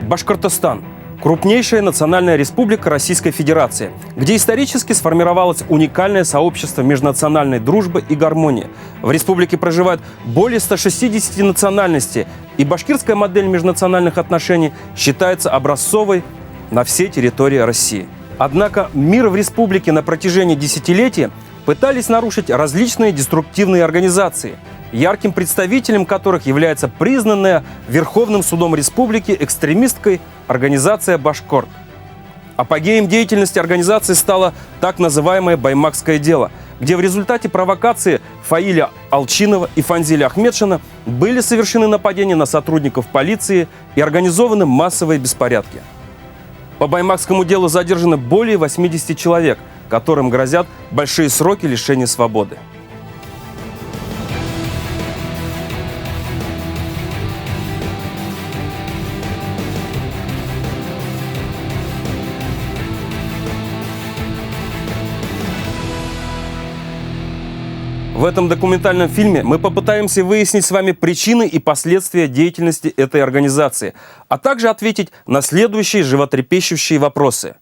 Башкортостан – крупнейшая национальная республика Российской Федерации, где исторически сформировалось уникальное сообщество межнациональной дружбы и гармонии. В республике проживает более 160 национальностей, и башкирская модель межнациональных отношений считается образцовой на всей территории России. Однако мир в республике на протяжении десятилетий пытались нарушить различные деструктивные организации, ярким представителем которых является признанная Верховным судом республики экстремистской организация «Башкорт». Апогеем деятельности организации стало так называемое «Баймакское дело», где в результате провокации Фаиля Алчинова и Фанзиля Ахмедшина были совершены нападения на сотрудников полиции и организованы массовые беспорядки. По Баймакскому делу задержаны более 80 человек, которым грозят большие сроки лишения свободы. В этом документальном фильме мы попытаемся выяснить с вами причины и последствия деятельности этой организации, а также ответить на следующие животрепещущие вопросы.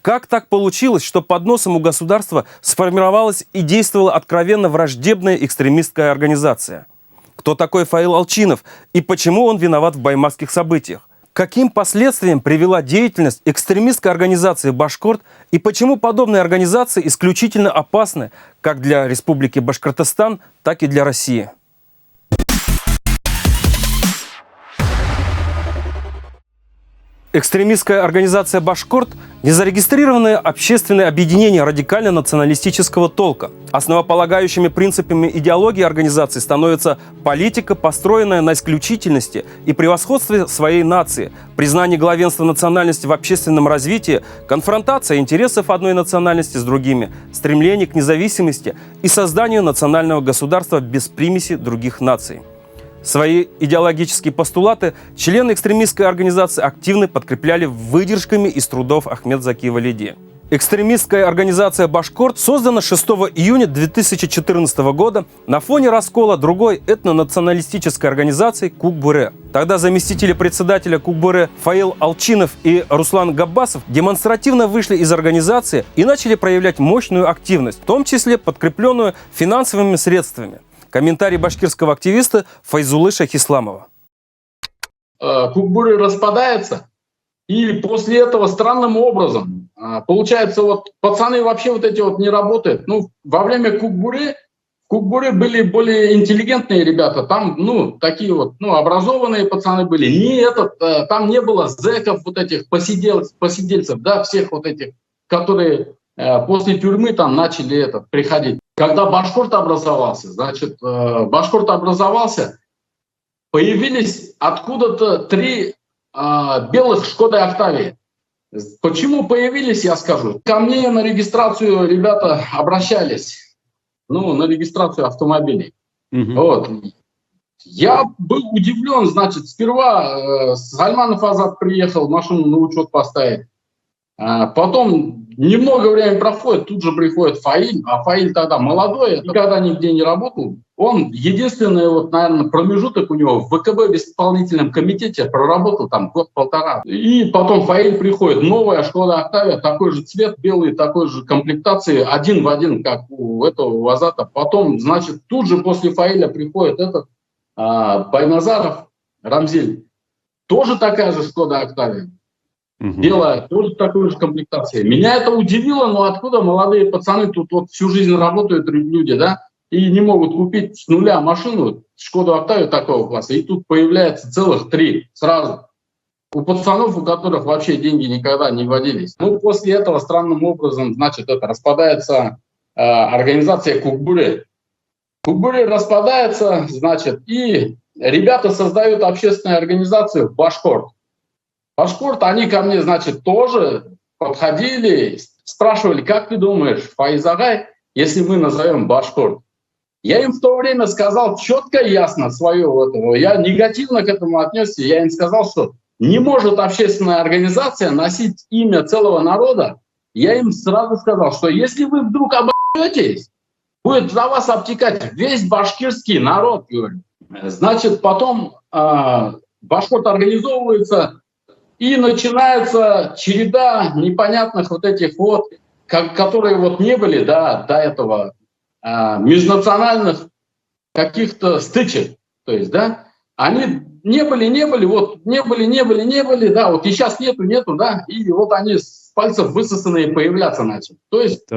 Как так получилось, что под носом у государства сформировалась и действовала откровенно враждебная экстремистская организация? Кто такой Фаил Алчинов и почему он виноват в баймакских событиях? Каким последствиям привела деятельность экстремистской организации «Башкорт» и почему подобные организации исключительно опасны как для Республики Башкортостан, так и для России? Экстремистская организация «Башкорт» – незарегистрированное общественное объединение радикально-националистического толка. Основополагающими принципами идеологии организации становится политика, построенная на исключительности и превосходстве своей нации, признание главенства национальности в общественном развитии, конфронтация интересов одной национальности с другими, стремление к независимости и созданию национального государства без примеси других наций. Свои идеологические постулаты члены экстремистской организации активно подкрепляли выдержками из трудов Ахмед Заки Валиди. Экстремистская организация «Башкорт» создана 6 июня 2014 года на фоне раскола другой этнонационалистической организации «Кукбуре». Тогда заместители председателя «Кукбуре» Фаил Алчинов и Руслан Габбасов демонстративно вышли из организации и начали проявлять мощную активность, в том числе подкрепленную финансовыми средствами. Комментарий башкирского активиста Файзулы Шахисламова. Кукбуре распадается, и после этого странным образом, получается, вот пацаны вообще вот эти вот не работают. Ну, во время Кукбуре были более интеллигентные ребята, там, такие вот, образованные пацаны были. Там не было зэков, вот этих посидельцев, да, всех вот этих, которые после тюрьмы там начали приходить. Когда Башкорт образовался, появились откуда-то 3 белых Шкоды Октавии. Почему появились, я скажу. Ко мне на регистрацию ребята обращались, на регистрацию автомобилей. Вот. Я был удивлен, сперва Сальманов Азат приехал машину на учет поставить. Потом немного времени проходит, тут же приходит Фаиль, а Фаиль тогда молодой, никогда нигде не работал. Он единственный, наверное, промежуток у него в ВКБ в исполнительном комитете проработал там год-полтора. И потом Фаиль приходит, новая Шкода Октавия, такой же цвет, белый, такой же комплектации, один в один, как у этого Азата. Потом, тут же после Фаиля приходит Байназаров Рамзель, тоже такая же Шкода Октавия. Белая, тоже такой же комплектации. Меня это удивило, но откуда молодые пацаны тут всю жизнь работают люди, да, и не могут купить с нуля машину, Шкоду Октавию такого класса, и тут появляется целых 3 сразу. У пацанов, у которых вообще деньги никогда не водились. После этого странным образом, распадается организация Кукбуре. Кукбуре распадается, и ребята создают общественную организацию «Башкорт». Башкорт, они ко мне, тоже подходили, спрашивали, как ты думаешь, Фаизагай, если мы назовем Башкорт? Я им в то время сказал четко и ясно свое, я негативно к этому отнесся, я им сказал, что не может общественная организация носить имя целого народа. Я им сразу сказал, что если вы вдруг обойдетесь, будет за вас обтекать весь башкирский народ, говорю. Потом Башкорт организовывается. И начинается череда непонятных вот этих вот, которые вот не были, да, до этого межнациональных каких-то стычек. То есть, да, они не были, вот не были, да, вот и сейчас нету, да, и вот они с пальцев высосанные появляться начали. То есть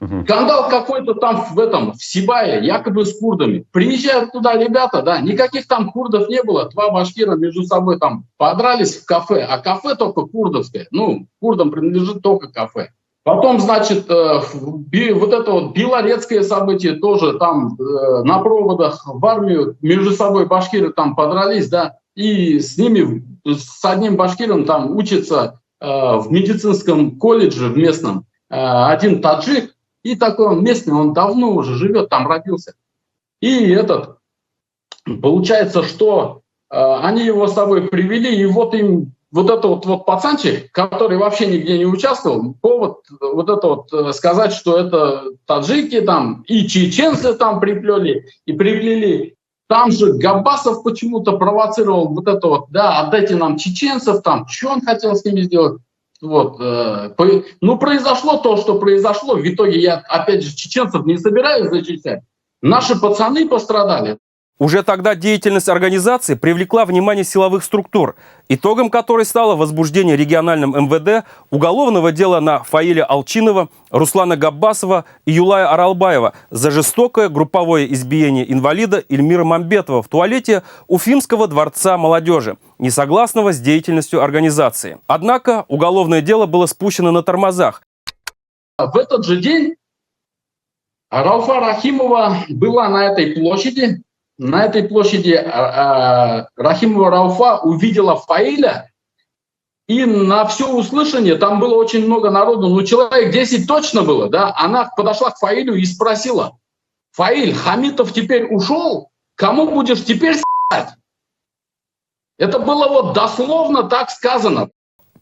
скандал какой-то там в Сибае, якобы с курдами. Приезжают туда ребята, да, никаких там курдов не было. Два башкира между собой там подрались в кафе, а кафе только курдовское. Ну, курдам принадлежит только кафе. Потом, значит, вот это вот белорецкое событие тоже там на проводах в армию между собой башкиры там подрались, да, и с ними, с одним башкиром там учится в медицинском колледже в местном один таджик, и такой он местный, он давно уже живет, там родился. И получается, что они его с собой привели, и вот им вот этот вот пацанчик, который вообще нигде не участвовал, повод вот это вот сказать, что это таджики там и чеченцы там приплели. Там же Габбасов почему-то провоцировал вот это вот, да, отдайте нам чеченцев там, что он хотел с ними сделать. Вот, ну, произошло то, что произошло. В итоге я, опять же, чеченцев не собираюсь зачислять. Наши пацаны пострадали. Уже тогда деятельность организации привлекла внимание силовых структур, итогом которой стало возбуждение региональным МВД уголовного дела на Фаиля Алчинова, Руслана Габбасова и Юлая Аралбаева за жестокое групповое избиение инвалида Ильмира Мамбетова в туалете Уфимского дворца молодежи, не согласного с деятельностью организации. Однако уголовное дело было спущено на тормозах. В этот же день Рауфа Рахимова была на этой площади. На этой площади Рахимова Рауфа увидела Фаиля, и на все услышание, там было очень много народу, ну человек 10 точно было, да, она подошла к Фаилю и спросила: Фаиль, Хамитов теперь ушел, кому будешь теперь с***ть? Это было вот дословно так сказано.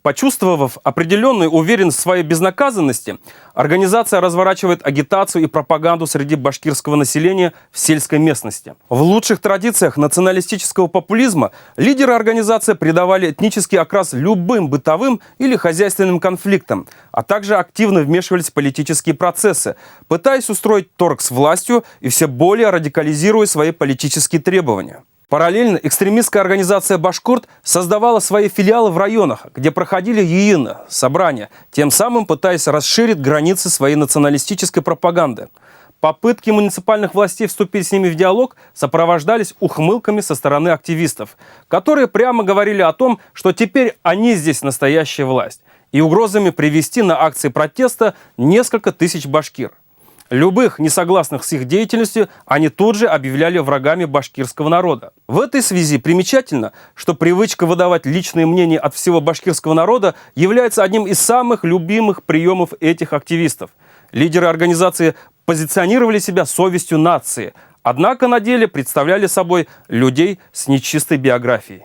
Почувствовав определенную уверенность в своей безнаказанности, организация разворачивает агитацию и пропаганду среди башкирского населения в сельской местности. В лучших традициях националистического популизма лидеры организации придавали этнический окрас любым бытовым или хозяйственным конфликтам, а также активно вмешивались в политические процессы, пытаясь устроить торг с властью и все более радикализируя свои политические требования. Параллельно экстремистская организация «Башкорт» создавала свои филиалы в районах, где проходили ЕИНы, собрания, тем самым пытаясь расширить границы своей националистической пропаганды. Попытки муниципальных властей вступить с ними в диалог сопровождались ухмылками со стороны активистов, которые прямо говорили о том, что теперь они здесь настоящая власть, и угрозами привести на акции протеста несколько тысяч башкир. Любых несогласных с их деятельностью они тут же объявляли врагами башкирского народа. В этой связи примечательно, что привычка выдавать личные мнения от всего башкирского народа является одним из самых любимых приемов этих активистов. Лидеры организации позиционировали себя совестью нации, однако на деле представляли собой людей с нечистой биографией.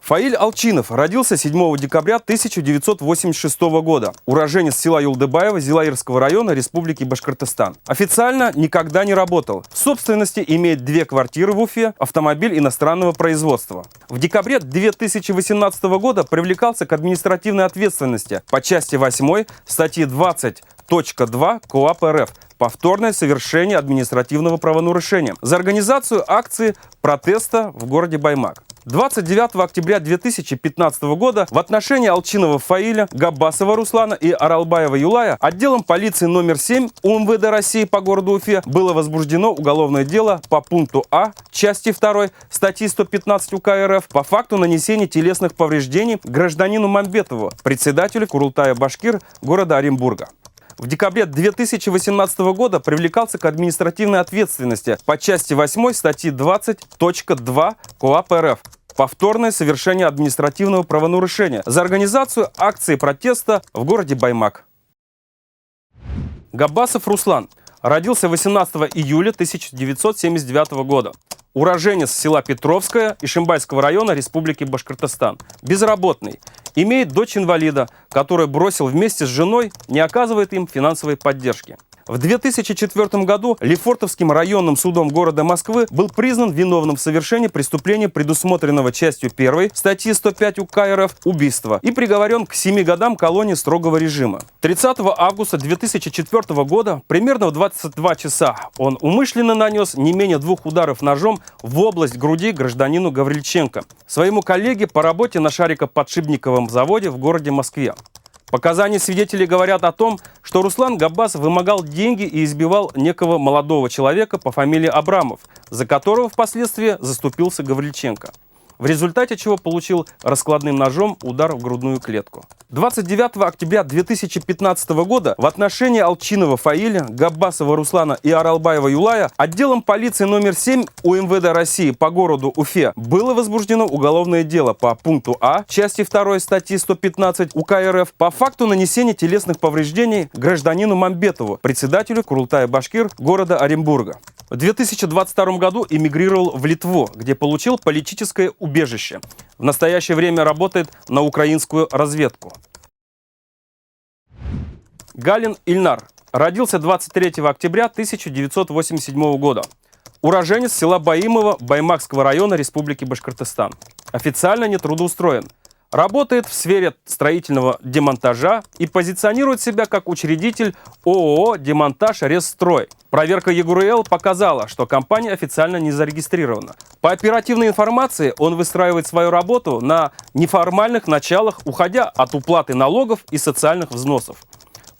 Фаиль Алчинов родился 7 декабря 1986 года. Уроженец села Юлдыбаева Зилаирского района Республики Башкортостан. Официально никогда не работал. В собственности имеет 2 квартиры в Уфе, автомобиль иностранного производства. В декабре 2018 года привлекался к административной ответственности по части 8 статьи 20.2 КоАП РФ «Повторное совершение административного правонарушения» за организацию акции протеста в городе Баймак. 29 октября 2015 года в отношении Алчинова Фаиля, Габбасова Руслана и Аралбаева Юлая отделом полиции номер 7 УМВД России по городу Уфе было возбуждено уголовное дело по пункту А части 2 статьи 115 УК РФ по факту нанесения телесных повреждений гражданину Мамбетову, председателю Курултая башкир города Оренбурга. В декабре 2018 года привлекался к административной ответственности по части 8 статьи 20.2 КоАП РФ «Повторное совершение административного правонарушения» за организацию акции протеста в городе Баймак. Габбасов Руслан родился 18 июля 1979 года. Уроженец села Петровское Ишимбайского района Республики Башкортостан. Безработный. Имеет дочь-инвалида, которую бросил вместе с женой, не оказывает им финансовой поддержки. В 2004 году Лефортовским районным судом города Москвы был признан виновным в совершении преступления, предусмотренного частью 1 статьи 105 УК РФ «Убийство», и приговорен к 7 годам колонии строгого режима. 30 августа 2004 года, примерно в 22 часа, он умышленно нанес не менее 2 ударов ножом в область груди гражданину Гаврильченко, своему коллеге по работе на шарикоподшипниковом заводе в городе Москве. Показания свидетелей говорят о том, что Руслан Габбасов вымогал деньги и избивал некого молодого человека по фамилии Абрамов, за которого впоследствии заступился Гаврильченко, в результате чего получил раскладным ножом удар в грудную клетку. 29 октября 2015 года в отношении Алчинова Фаиля, Габбасова Руслана и Аралбаева Юлая отделом полиции номер 7 УМВД России по городу Уфе было возбуждено уголовное дело по пункту А части 2 статьи 115 УК РФ по факту нанесения телесных повреждений гражданину Мамбетову, председателю Курултая-Башкир города Оренбурга. В 2022 году эмигрировал в Литву, где получил политическое убежище. В настоящее время работает на украинскую разведку. Галин Ильнар. Родился 23 октября 1987 года. Уроженец села Баимово Баймакского района Республики Башкортостан. Официально не трудоустроен. Работает в сфере строительного демонтажа и позиционирует себя как учредитель ООО «Демонтаж Ресстрой». Проверка ЕГРЛ показала, что компания официально не зарегистрирована. По оперативной информации, он выстраивает свою работу на неформальных началах, уходя от уплаты налогов и социальных взносов.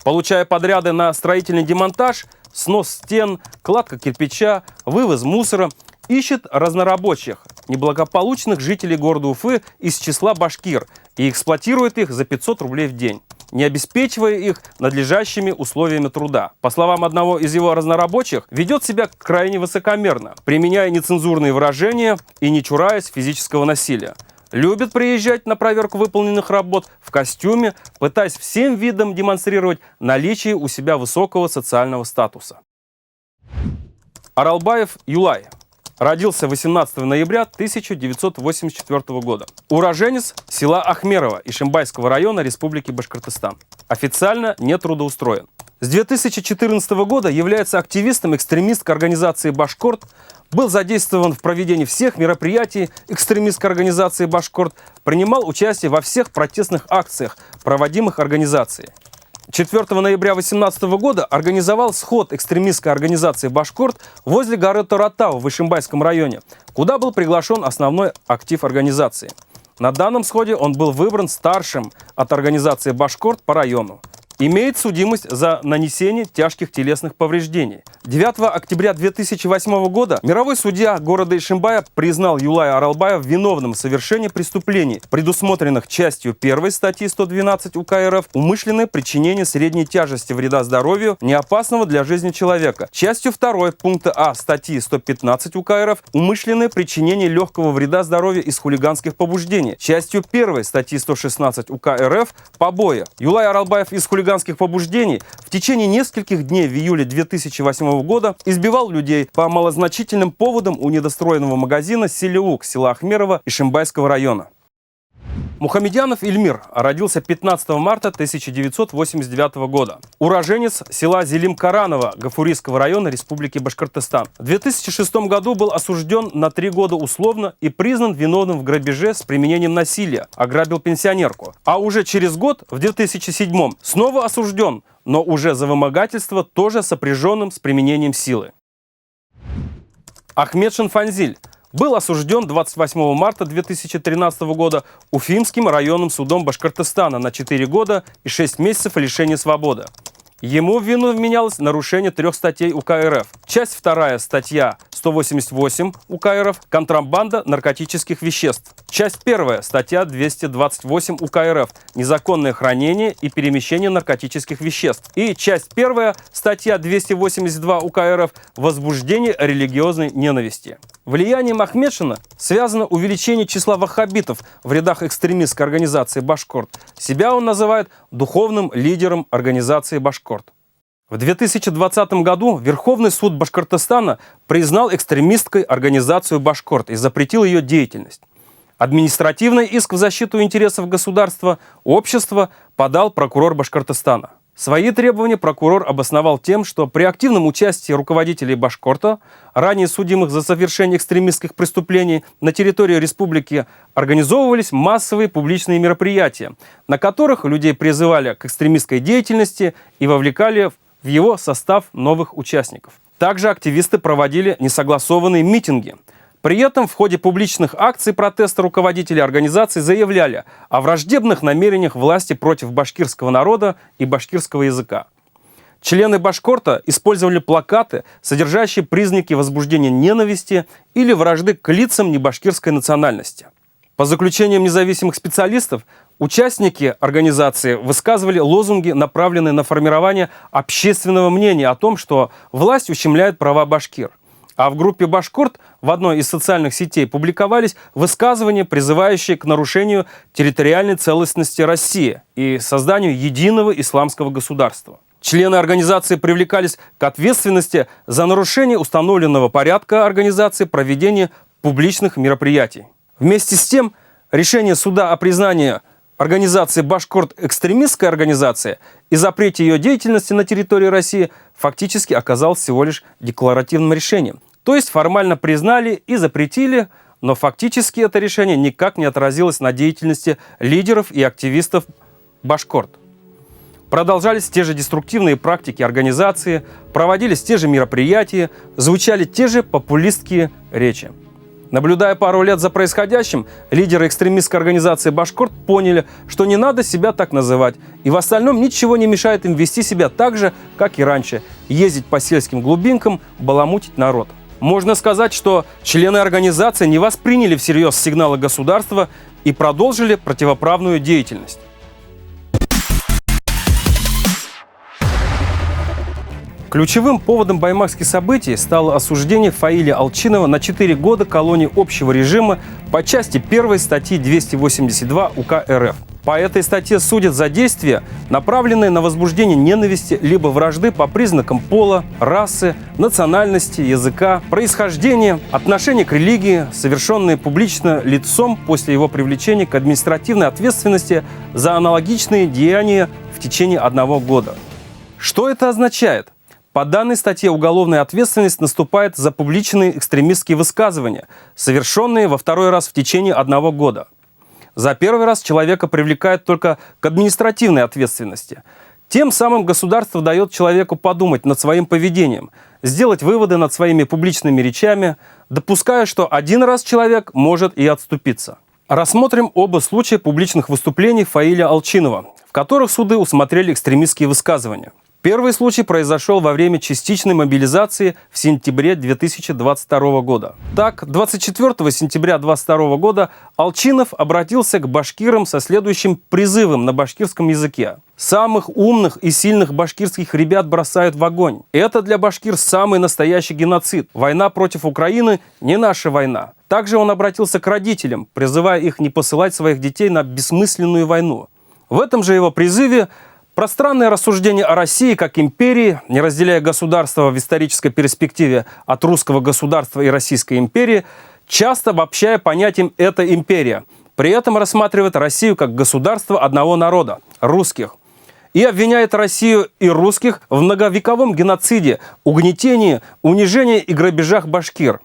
Получая подряды на строительный демонтаж, снос стен, кладка кирпича, вывоз мусора, ищет разнорабочих, неблагополучных жителей города Уфы из числа башкир и эксплуатирует их за 500 рублей в день, не обеспечивая их надлежащими условиями труда. По словам одного из его разнорабочих, ведет себя крайне высокомерно, применяя нецензурные выражения и не чураясь физического насилия. Любит приезжать на проверку выполненных работ в костюме, пытаясь всем видом демонстрировать наличие у себя высокого социального статуса. Аралбаев Юлай. Родился 18 ноября 1984 года. Уроженец села Ахмерово Ишимбайского района Республики Башкортостан. Официально не трудоустроен. С 2014 года является активистом экстремистской организации «Башкорт», был задействован в проведении всех мероприятий экстремистской организации «Башкорт», принимал участие во всех протестных акциях, проводимых организацией. 4 ноября 2018 года организовал сход экстремистской организации «Башкорт» возле горы Торатау в Ишимбайском районе, куда был приглашен основной актив организации. На данном сходе он был выбран старшим от организации «Башкорт» по району. Имеет судимость за нанесение тяжких телесных повреждений. 9 октября 2008 года мировой судья города Ишимбая признал Юлая Аралбаева виновным в совершении преступлений, предусмотренных частью 1 статьи 112 УК РФ «Умышленное причинение средней тяжести вреда здоровью, неопасного для жизни человека», частью 2 пункта А статьи 115 УК РФ «Умышленное причинение легкого вреда здоровью из хулиганских побуждений», частью 1 статьи 116 УК РФ «Побои». Юлай Аралбаев из хулиганских побуждений в течение нескольких дней в июле 2008 года избивал людей по малозначительным поводам у недостроенного магазина «Селиук» села Ахмерово Ишимбайского района. Мухамедянов Ильмир родился 15 марта 1989 года. Уроженец села Зелим-Караново Гафурийского района Республики Башкортостан. В 2006 году был осужден на 3 года условно и признан виновным в грабеже с применением насилия. Ограбил пенсионерку. А уже через год, в 2007, снова осужден, но уже за вымогательство, тоже сопряженным с применением силы. Ахмед Шанфанзиль был осужден 28 марта 2013 года Уфимским районным судом Башкортостана на 4 года и 6 месяцев лишения свободы. Ему в вину вменялось нарушение 3 статей УК РФ. Часть 2 статья 188 УК РФ «Контрабанда наркотических веществ». Часть 1 статья 228 УК РФ «Незаконное хранение и перемещение наркотических веществ». И часть 1 статья 282 УК РФ «Возбуждение религиозной ненависти». Влиянием Ахмедшина связано увеличение числа ваххабитов в рядах экстремистской организации «Башкорт». Себя он называет духовным лидером организации «Башкорт». В 2020 году Верховный суд Башкортостана признал экстремистской организацию «Башкорт» и запретил ее деятельность. Административный иск в защиту интересов государства, общества подал прокурор Башкортостана. Свои требования прокурор обосновал тем, что при активном участии руководителей Башкорта, ранее судимых за совершение экстремистских преступлений, на территории республики организовывались массовые публичные мероприятия, на которых людей призывали к экстремистской деятельности и вовлекали в его состав новых участников. Также активисты проводили несогласованные митинги. При этом в ходе публичных акций протеста руководители организаций заявляли о враждебных намерениях власти против башкирского народа и башкирского языка. Члены Башкорта использовали плакаты, содержащие признаки возбуждения ненависти или вражды к лицам небашкирской национальности. По заключениям независимых специалистов, участники организации высказывали лозунги, направленные на формирование общественного мнения о том, что власть ущемляет права башкир. А в группе «Башкорт» в одной из социальных сетей публиковались высказывания, призывающие к нарушению территориальной целостности России и созданию единого исламского государства. Члены организации привлекались к ответственности за нарушение установленного порядка организации проведения публичных мероприятий. Вместе с тем, решение суда о признании организации «Башкорт» экстремистской организацией и запрете ее деятельности на территории России фактически оказалось всего лишь декларативным решением. То есть формально признали и запретили, но фактически это решение никак не отразилось на деятельности лидеров и активистов «Башкорт». Продолжались те же деструктивные практики организации, проводились те же мероприятия, звучали те же популистские речи. Наблюдая пару лет за происходящим, лидеры экстремистской организации «Башкорт» поняли, что не надо себя так называть, и в остальном ничего не мешает им вести себя так же, как и раньше, ездить по сельским глубинкам, баламутить народ. Можно сказать, что члены организации не восприняли всерьез сигналы государства и продолжили противоправную деятельность. Ключевым поводом баймакских событий стало осуждение Фаиля Алчинова на 4 года колонии общего режима по части 1 статьи 282 УК РФ. По этой статье судят за действия, направленные на возбуждение ненависти либо вражды по признакам пола, расы, национальности, языка, происхождения, отношения к религии, совершенные публично лицом после его привлечения к административной ответственности за аналогичные деяния в течение 1 года. Что это означает? По данной статье уголовная ответственность наступает за публичные экстремистские высказывания, совершенные во 2-й раз в течение 1 года. За 1-й раз человека привлекают только к административной ответственности. Тем самым государство дает человеку подумать над своим поведением, сделать выводы над своими публичными речами, допуская, что 1 раз человек может и отступиться. Рассмотрим оба случая публичных выступлений Фаиля Алчинова, в которых суды усмотрели экстремистские высказывания. Первый случай произошел во время частичной мобилизации в сентябре 2022 года. Так, 24 сентября 2022 года Алчинов обратился к башкирам со следующим призывом на башкирском языке. «Самых умных и сильных башкирских ребят бросают в огонь. Это для башкир самый настоящий геноцид. Война против Украины не наша война». Также он обратился к родителям, призывая их не посылать своих детей на бессмысленную войну. В этом же его призыве пространное рассуждение о России как империи, не разделяя государство в исторической перспективе от русского государства и Российской империи, часто обобщая понятием «это империя». При этом рассматривает Россию как государство одного народа – русских. И обвиняет Россию и русских в многовековом геноциде, угнетении, унижении и грабежах башкир.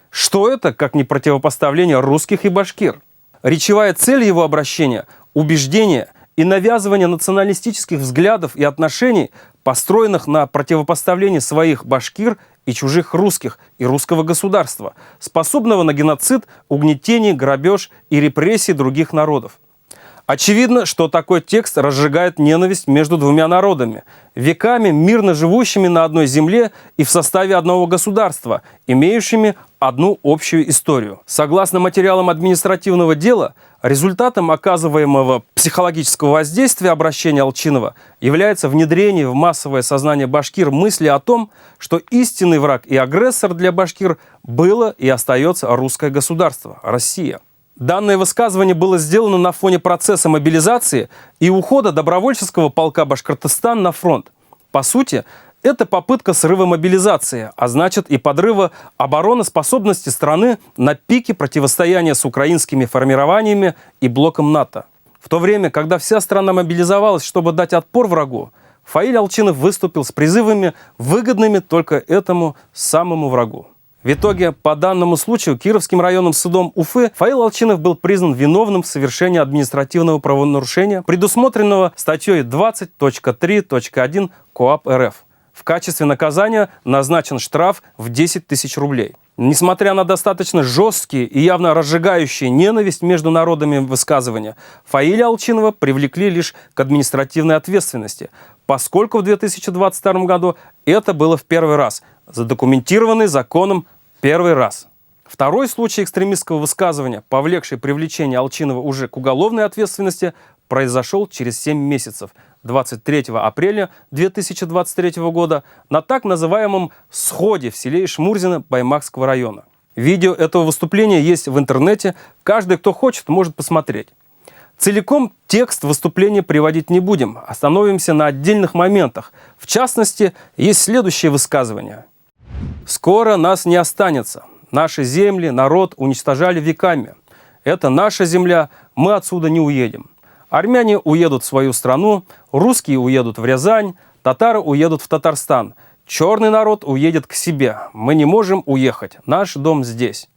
Что это, как не противопоставление русских и башкир? Речевая цель его обращения – убеждение – и навязывание националистических взглядов и отношений, построенных на противопоставлении своих башкир и чужих русских и русского государства, способного на геноцид, угнетение, грабеж и репрессии других народов. Очевидно, что такой текст разжигает ненависть между двумя народами, веками мирно живущими на одной земле и в составе одного государства, имеющими одну общую историю. Согласно материалам административного дела, результатом оказываемого психологического воздействия обращения Алчинова является внедрение в массовое сознание башкир мысли о том, что истинный враг и агрессор для башкир было и остается русское государство, Россия. Данное высказывание было сделано на фоне процесса мобилизации и ухода добровольческого полка Башкортостан на фронт. По сути, это попытка срыва мобилизации, а значит и подрыва обороноспособности страны на пике противостояния с украинскими формированиями и блоком НАТО. В то время, когда вся страна мобилизовалась, чтобы дать отпор врагу, Фаиль Алчинов выступил с призывами, выгодными только этому самому врагу. В итоге, по данному случаю, Кировским районным судом Уфы Фаиль Алчинов был признан виновным в совершении административного правонарушения, предусмотренного статьей 20.3.1 КоАП РФ. В качестве наказания назначен штраф в 10 тысяч рублей. Несмотря на достаточно жесткие и явно разжигающие ненависть между народами высказывания, Фаиля Алчинова привлекли лишь к административной ответственности, поскольку в 2022 году это было в первый раз, задокументированный законом первый раз. Второй случай экстремистского высказывания, повлекший привлечение Алчинова уже к уголовной ответственности, произошел через 7 месяцев, 23 апреля 2023 года, на так называемом «сходе» в селе Ишмурзино Баймакского района. Видео этого выступления есть в интернете, каждый, кто хочет, может посмотреть. Целиком текст выступления приводить не будем, остановимся на отдельных моментах. В частности, есть следующее высказывание. «Скоро нас не останется. Наши земли, народ уничтожали веками. Это наша земля, мы отсюда не уедем. Армяне уедут в свою страну, русские уедут в Рязань, татары уедут в Татарстан. Черный народ уедет к себе. Мы не можем уехать. Наш дом здесь».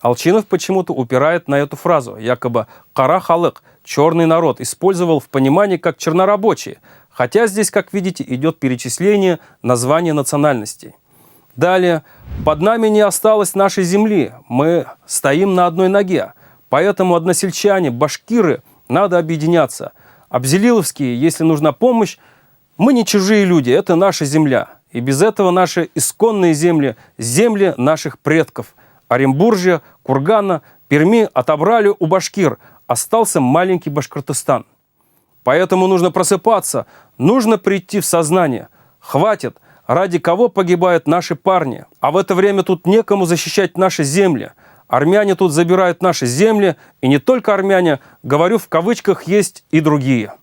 Алчинов почему-то упирает на эту фразу, якобы «кара халык» – черный народ, использовал в понимании как чернорабочие, хотя здесь, как видите, идет перечисление названий национальностей. Далее, «под нами не осталось нашей земли, мы стоим на одной ноге, поэтому односельчане, башкиры, надо объединяться. Абзелиловские, если нужна помощь, мы не чужие люди, это наша земля. И без этого наши исконные земли, земли наших предков. Оренбуржья, Кургана, Перми отобрали у башкир, остался маленький Башкортостан. Поэтому нужно просыпаться, нужно прийти в сознание. Хватит, ради кого погибают наши парни. А в это время тут некому защищать наши земли. Армяне тут забирают наши земли, и не только армяне, говорю в кавычках, есть и другие».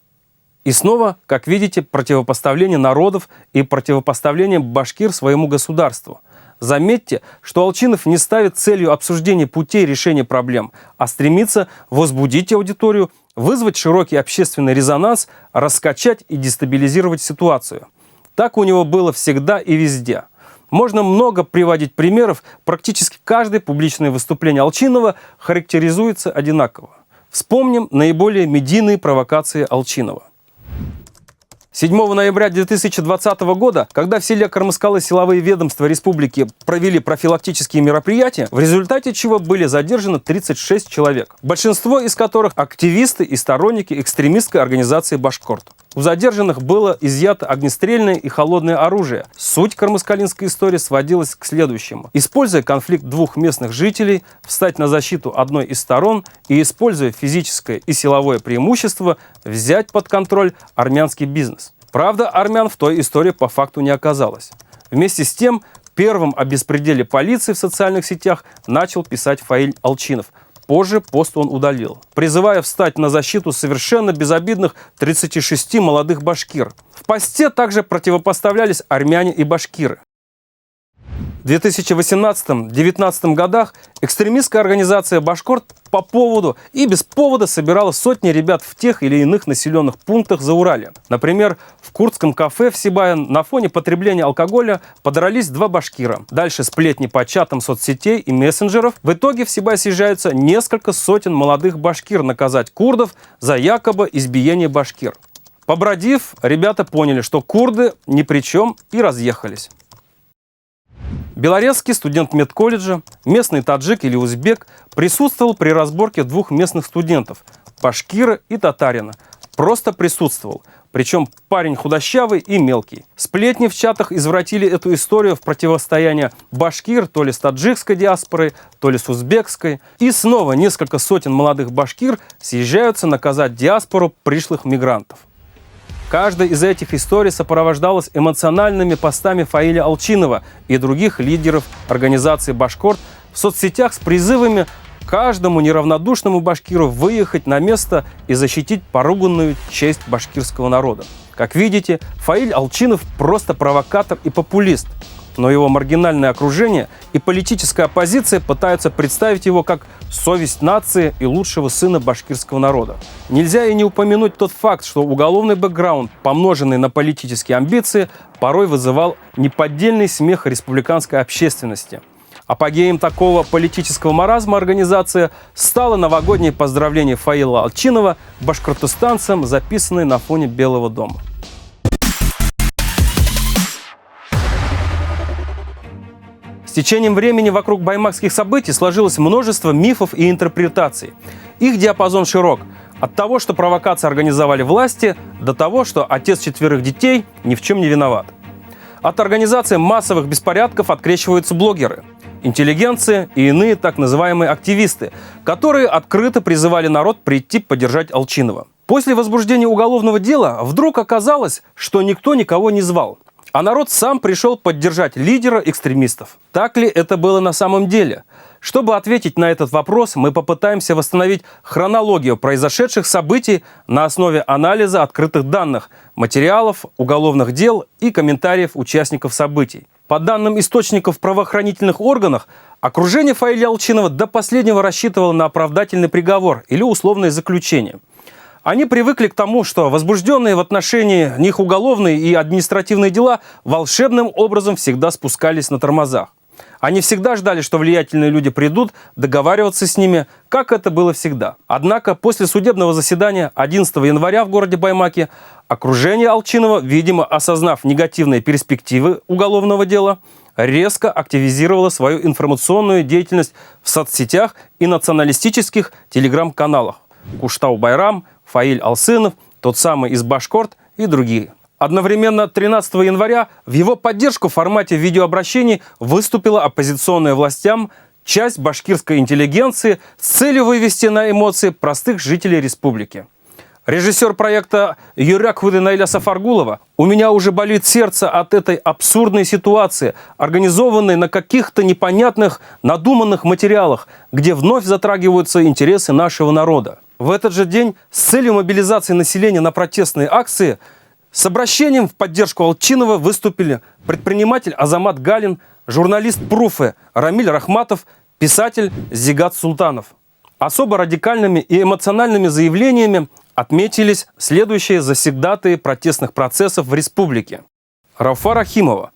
И снова, как видите, противопоставление народов и противопоставление башкир своему государству. Заметьте, что Алчинов не ставит целью обсуждения путей решения проблем, а стремится возбудить аудиторию, вызвать широкий общественный резонанс, раскачать и дестабилизировать ситуацию. Так у него было всегда и везде. Можно много приводить примеров, практически каждое публичное выступление Алчинова характеризуется одинаково. Вспомним наиболее медийные провокации Алчинова. 7 ноября 2020 года, когда в селе Кармыскалы силовые ведомства республики провели профилактические мероприятия, в результате чего были задержаны 36 человек, большинство из которых активисты и сторонники экстремистской организации «Башкорт». У задержанных было изъято огнестрельное и холодное оружие. Суть кармыскалинской истории сводилась к следующему. Используя конфликт двух местных жителей, встать на защиту одной из сторон и, используя физическое и силовое преимущество, взять под контроль армянский бизнес. Правда, армян в той истории по факту не оказалось. Вместе с тем, первым о беспределе полиции в социальных сетях начал писать Фаиль Алчинов. Позже пост он удалил, призывая встать на защиту совершенно безобидных 36 молодых башкир. В посте также противопоставлялись армяне и башкиры. В 2018-2019 годах экстремистская организация «Башкорт» по поводу и без повода собирала сотни ребят в тех или иных населенных пунктах Зауралья. Например, в курдском кафе в Сибае на фоне потребления алкоголя подрались два башкира. Дальше сплетни по чатам соцсетей и мессенджеров. В итоге в Сибай съезжаются несколько сотен молодых башкир наказать курдов за якобы избиение башкир. Побродив, ребята поняли, что курды ни при чем, и разъехались. Белорецкий студент медколледжа, местный таджик или узбек, присутствовал при разборке двух местных студентов – башкира и татарина. Просто присутствовал. Причем парень худощавый и мелкий. Сплетни в чатах извратили эту историю в противостояние башкир то ли с таджикской диаспорой, то ли с узбекской. И снова несколько сотен молодых башкир съезжаются наказать диаспору пришлых мигрантов. Каждая из этих историй сопровождалась эмоциональными постами Фаиля Алчинова и других лидеров организации «Башкорт» в соцсетях с призывами каждому неравнодушному башкиру выехать на место и защитить поруганную честь башкирского народа. Как видите, Фаиль Алчинов просто провокатор и популист. но его маргинальное окружение и политическая оппозиция пытаются представить его как совесть нации и лучшего сына башкирского народа. Нельзя и не упомянуть тот факт, что уголовный бэкграунд, помноженный на политические амбиции, порой вызывал неподдельный смех республиканской общественности. Апогеем такого политического маразма организация стало новогоднее поздравление Фаила Алчинова башкортостанцам, записанное на фоне Белого дома. С течением времени вокруг баймакских событий сложилось множество мифов и интерпретаций. Их диапазон широк. От того, что провокации организовали власти, до того, что отец 4 детей ни в чем не виноват. От организации массовых беспорядков открещиваются блогеры, интеллигенция и иные так называемые активисты, которые открыто призывали народ прийти поддержать Алчинова. После возбуждения уголовного дела вдруг оказалось, что никто никого не звал. А народ сам пришел поддержать лидера экстремистов. Так ли это было на самом деле? Чтобы ответить на этот вопрос, мы попытаемся восстановить хронологию произошедших событий на основе анализа открытых данных, материалов, уголовных дел и комментариев участников событий. По данным источников в правоохранительных органах, окружение Фаиля Алчинова до последнего рассчитывало на оправдательный приговор или условное заключение. Они привыкли к тому, что возбужденные в отношении них уголовные и административные дела волшебным образом всегда спускались на тормозах. Они всегда ждали, что влиятельные люди придут договариваться с ними, как это было всегда. Однако после судебного заседания 11 января в городе Баймаке окружение Алчинова, видимо, осознав негативные перспективы уголовного дела, резко активизировало свою информационную деятельность в соцсетях и националистических телеграм-каналах. Куштау Байрам, Фаиль Алсынов, тот самый из Башкорт и другие. Одновременно 13 января в его поддержку в формате видеообращений выступила оппозиционная властям часть башкирской интеллигенции с целью вывести на эмоции простых жителей республики. Режиссер проекта Юрак Выденайля Сафаргулова: «У меня уже болит сердце от этой абсурдной ситуации, организованной на каких-то непонятных, надуманных материалах, где вновь затрагиваются интересы нашего народа». В этот же день с целью мобилизации населения на протестные акции с обращением в поддержку Алчинова выступили предприниматель Азамат Галин, журналист Пруфы Рамиль Рахматов, писатель Зигат Султанов. Особо радикальными и эмоциональными заявлениями отметились следующие завсегдатаи протестных процессов в республике. Рауфа Рахимова: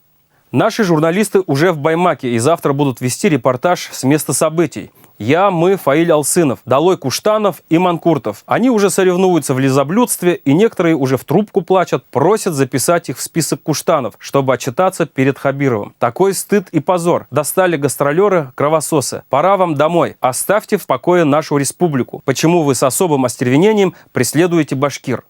«Наши журналисты уже в Баймаке и завтра будут вести репортаж с места событий. Мы, Фаиль Алсынов, Далой Куштанов и Манкуртов. Они уже соревнуются в лизоблюдстве, и некоторые уже в трубку плачут, просят записать их в список Куштанов, чтобы отчитаться перед Хабировым. Такой стыд и позор. Достали гастролеры, кровососы. Пора вам домой. Оставьте в покое нашу республику. Почему вы с особым остервенением преследуете башкир?»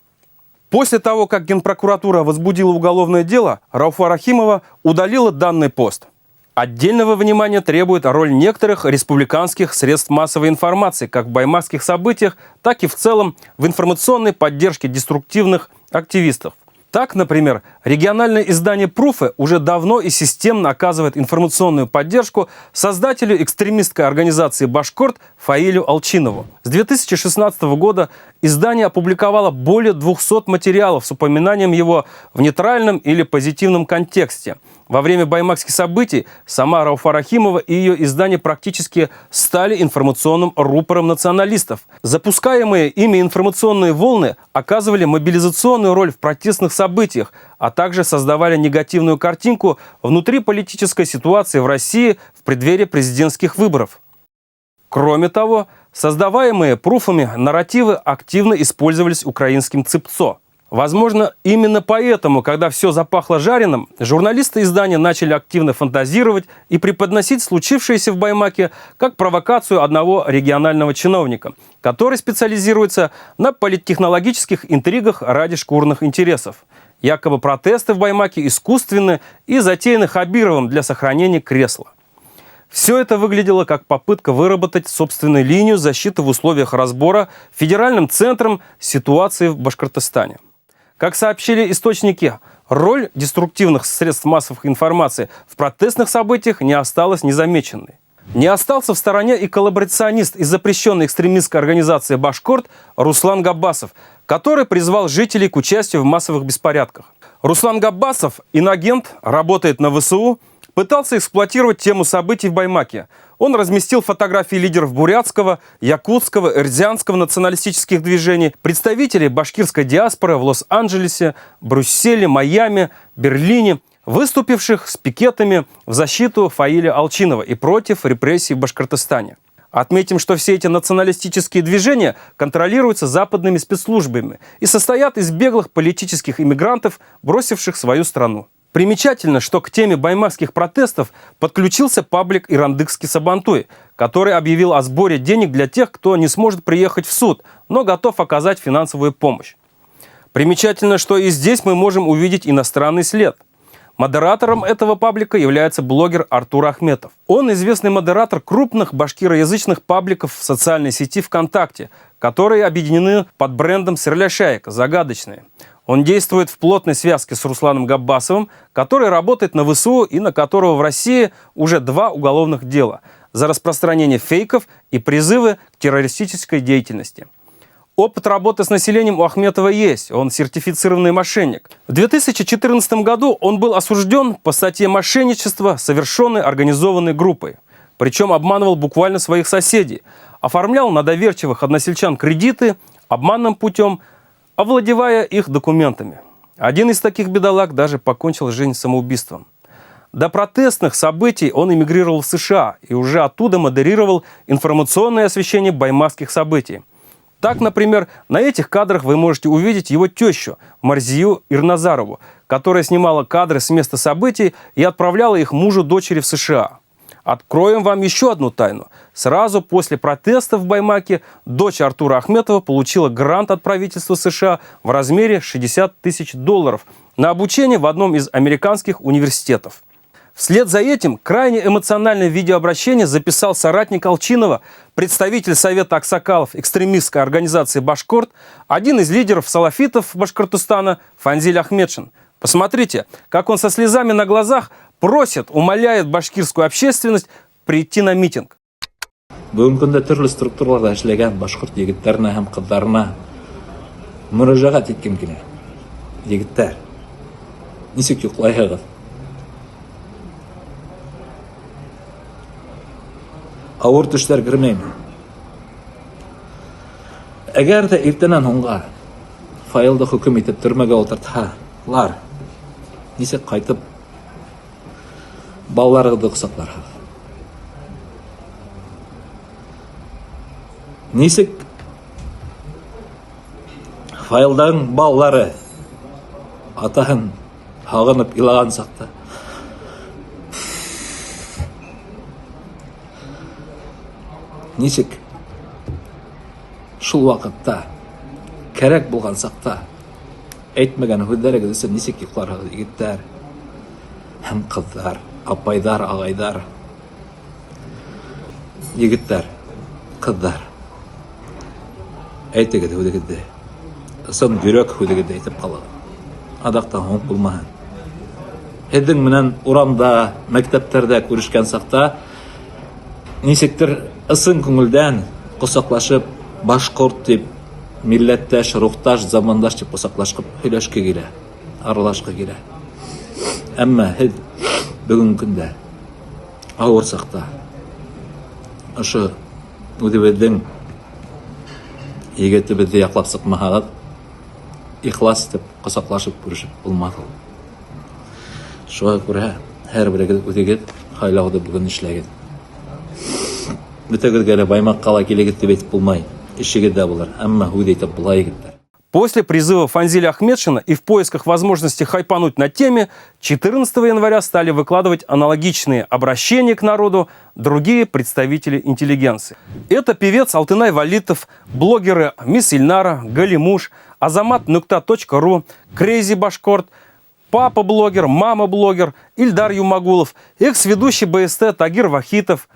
После того, как Генпрокуратура возбудила уголовное дело, Рауфа Рахимова удалила данный пост. Отдельного внимания требует роль некоторых республиканских средств массовой информации, как в баймакских событиях, так и в целом в информационной поддержке деструктивных активистов. Так, например, региональное издание «Пруфы» уже давно и системно оказывает информационную поддержку создателю экстремистской организации «Башкорт» Фаилю Алчинову. С 2016 года издание опубликовало более 200 материалов с упоминанием его в нейтральном или позитивном контексте. Во время баймакских событий сама Рауфа Рахимова и ее издание практически стали информационным рупором националистов. Запускаемые ими информационные волны оказывали мобилизационную роль в протестных событиях, а также создавали негативную картинку внутриполитической ситуации в России в преддверии президентских выборов. Кроме того, создаваемые пруфами нарративы активно использовались украинским ЦИПЦО. Возможно, именно поэтому, когда все запахло жареным, журналисты издания начали активно фантазировать и преподносить случившееся в Баймаке как провокацию одного регионального чиновника, который специализируется на политтехнологических интригах ради шкурных интересов. Якобы протесты в Баймаке искусственны и затеяны Хабировым для сохранения кресла. Все это выглядело как попытка выработать собственную линию защиты в условиях разбора федеральным центром ситуации в Башкортостане. Как сообщили источники, роль деструктивных средств массовой информации в протестных событиях не осталась незамеченной. Не остался в стороне и коллаборационист из запрещенной экстремистской организации «Башкорт» Руслан Габбасов, который призвал жителей к участию в массовых беспорядках. Руслан Габбасов, инагент, работает на ВСУ, пытался эксплуатировать тему событий в Баймаке. Он разместил фотографии лидеров бурятского, якутского, эрзянского националистических движений, представителей башкирской диаспоры в Лос-Анджелесе, Брюсселе, Майами, Берлине, выступивших с пикетами в защиту Фаиля Алчинова и против репрессий в Башкортостане. Отметим, что все эти националистические движения контролируются западными спецслужбами и состоят из беглых политических иммигрантов, бросивших свою страну. Примечательно, что к теме баймакских протестов подключился паблик «Ирандыкский Сабантуй», который объявил о сборе денег для тех, кто не сможет приехать в суд, но готов оказать финансовую помощь. Примечательно, что и здесь мы можем увидеть иностранный след. Модератором этого паблика является блогер Артур Ахметов. Он известный модератор крупных башкироязычных пабликов в социальной сети ВКонтакте, которые объединены под брендом «Сырляшайка» «Загадочные». Он действует в плотной связке с Русланом Габбасовым, который работает на ВСУ и на которого в России уже 2 уголовных дела за распространение фейков и призывы к террористической деятельности. Опыт работы с населением у Ахметова есть, он сертифицированный мошенник. В 2014 году он был осужден по статье «Мошенничество, совершенной организованной группой». Причем обманывал буквально своих соседей, оформлял на доверчивых односельчан кредиты обманным путем, овладевая их документами. Один из таких бедолаг даже покончил жизнь самоубийством. До протестных событий он эмигрировал в США и уже оттуда модерировал информационное освещение баймакских событий. Так, например, на этих кадрах вы можете увидеть его тещу Марзию Ирназарову, которая снимала кадры с места событий и отправляла их мужу-дочери в США. Откроем вам еще одну тайну. Сразу после протестов в Баймаке дочь Артура Ахметова получила грант от правительства США в размере $60 тысяч на обучение в одном из американских университетов. Вслед за этим крайне эмоциональное видеообращение записал соратник Алчинова, представитель Совета аксакалов экстремистской организации «Башкорт», один из лидеров салафитов Башкортостана Фанзиль Ахметшин. Посмотрите, как он со слезами на глазах просит, умоляет башкирскую общественность прийти на митинг. Бүгінгі күнде түрлі структураларда эшләгән башкорт егеттеріне һәм кызларына мөрәҗәгать иткем килә. Егеттәр, ничек йоклайһығыз? Авыр төшләр кермәйме? Әгәр дә иртәнән һуңга файлды хөкем итеп төрмәгә утыртһалар, ничек кайтып балаларыгызды косакларһыз? Ничек файлдың балалары атаһын һагынып илаган сакта ничек шул вакытта кәрәк булган сакта әйтмәгән һүзләрегез өчен ничек йокларыгыз, егеттәр һәм кызлар, апайдар, агайдар? Егеттәр, кызлар, әйтегез һүзегезне, сын йөрәк һүзегезне әйтеп калыгыз. Адактан һуң булмаһын. Һеҙҙең менән урамда, мәктәптәрҙә күрешкән саҡта нисектер ысын күңелдән ҡосаҡлашып, башҡорт тип, милләттәш, рухташ, замандаш тип ҡосаҡлашып һөйләшкә килә, аралашҡа килә. Әммә һеҙ бөгөнгө көндә ауыр саҡта ошо үҙебеҙҙең егетебеҙҙе яҡлап сыҡмаһағыҙ, ихлас итеп ҡосаҡлашып күрешеп булмаҫ ул. Шуға күрә һәр берегеҙ үҙегеҙ һайлауҙы бөгөн эшләгеҙ. Бөтәгеҙгә лә Баймаҡҡа ла килегеҙ тип әйтеп булмай, ишегеҙҙә булыр, әммә һүҙ әйтеп була егеттәр. После призыва Фанзиля Ахметшина и в поисках возможности хайпануть на теме, 14 января стали выкладывать аналогичные обращения к народу другие представители интеллигенции. Это певец Алтынай Валитов, блогеры Мисс Ильнара, Галимуш, Азамат.ру, Крейзи Башкорт, папа-блогер, мама-блогер Ильдар Юмагулов, экс-ведущий БСТ Тагир Вахитов,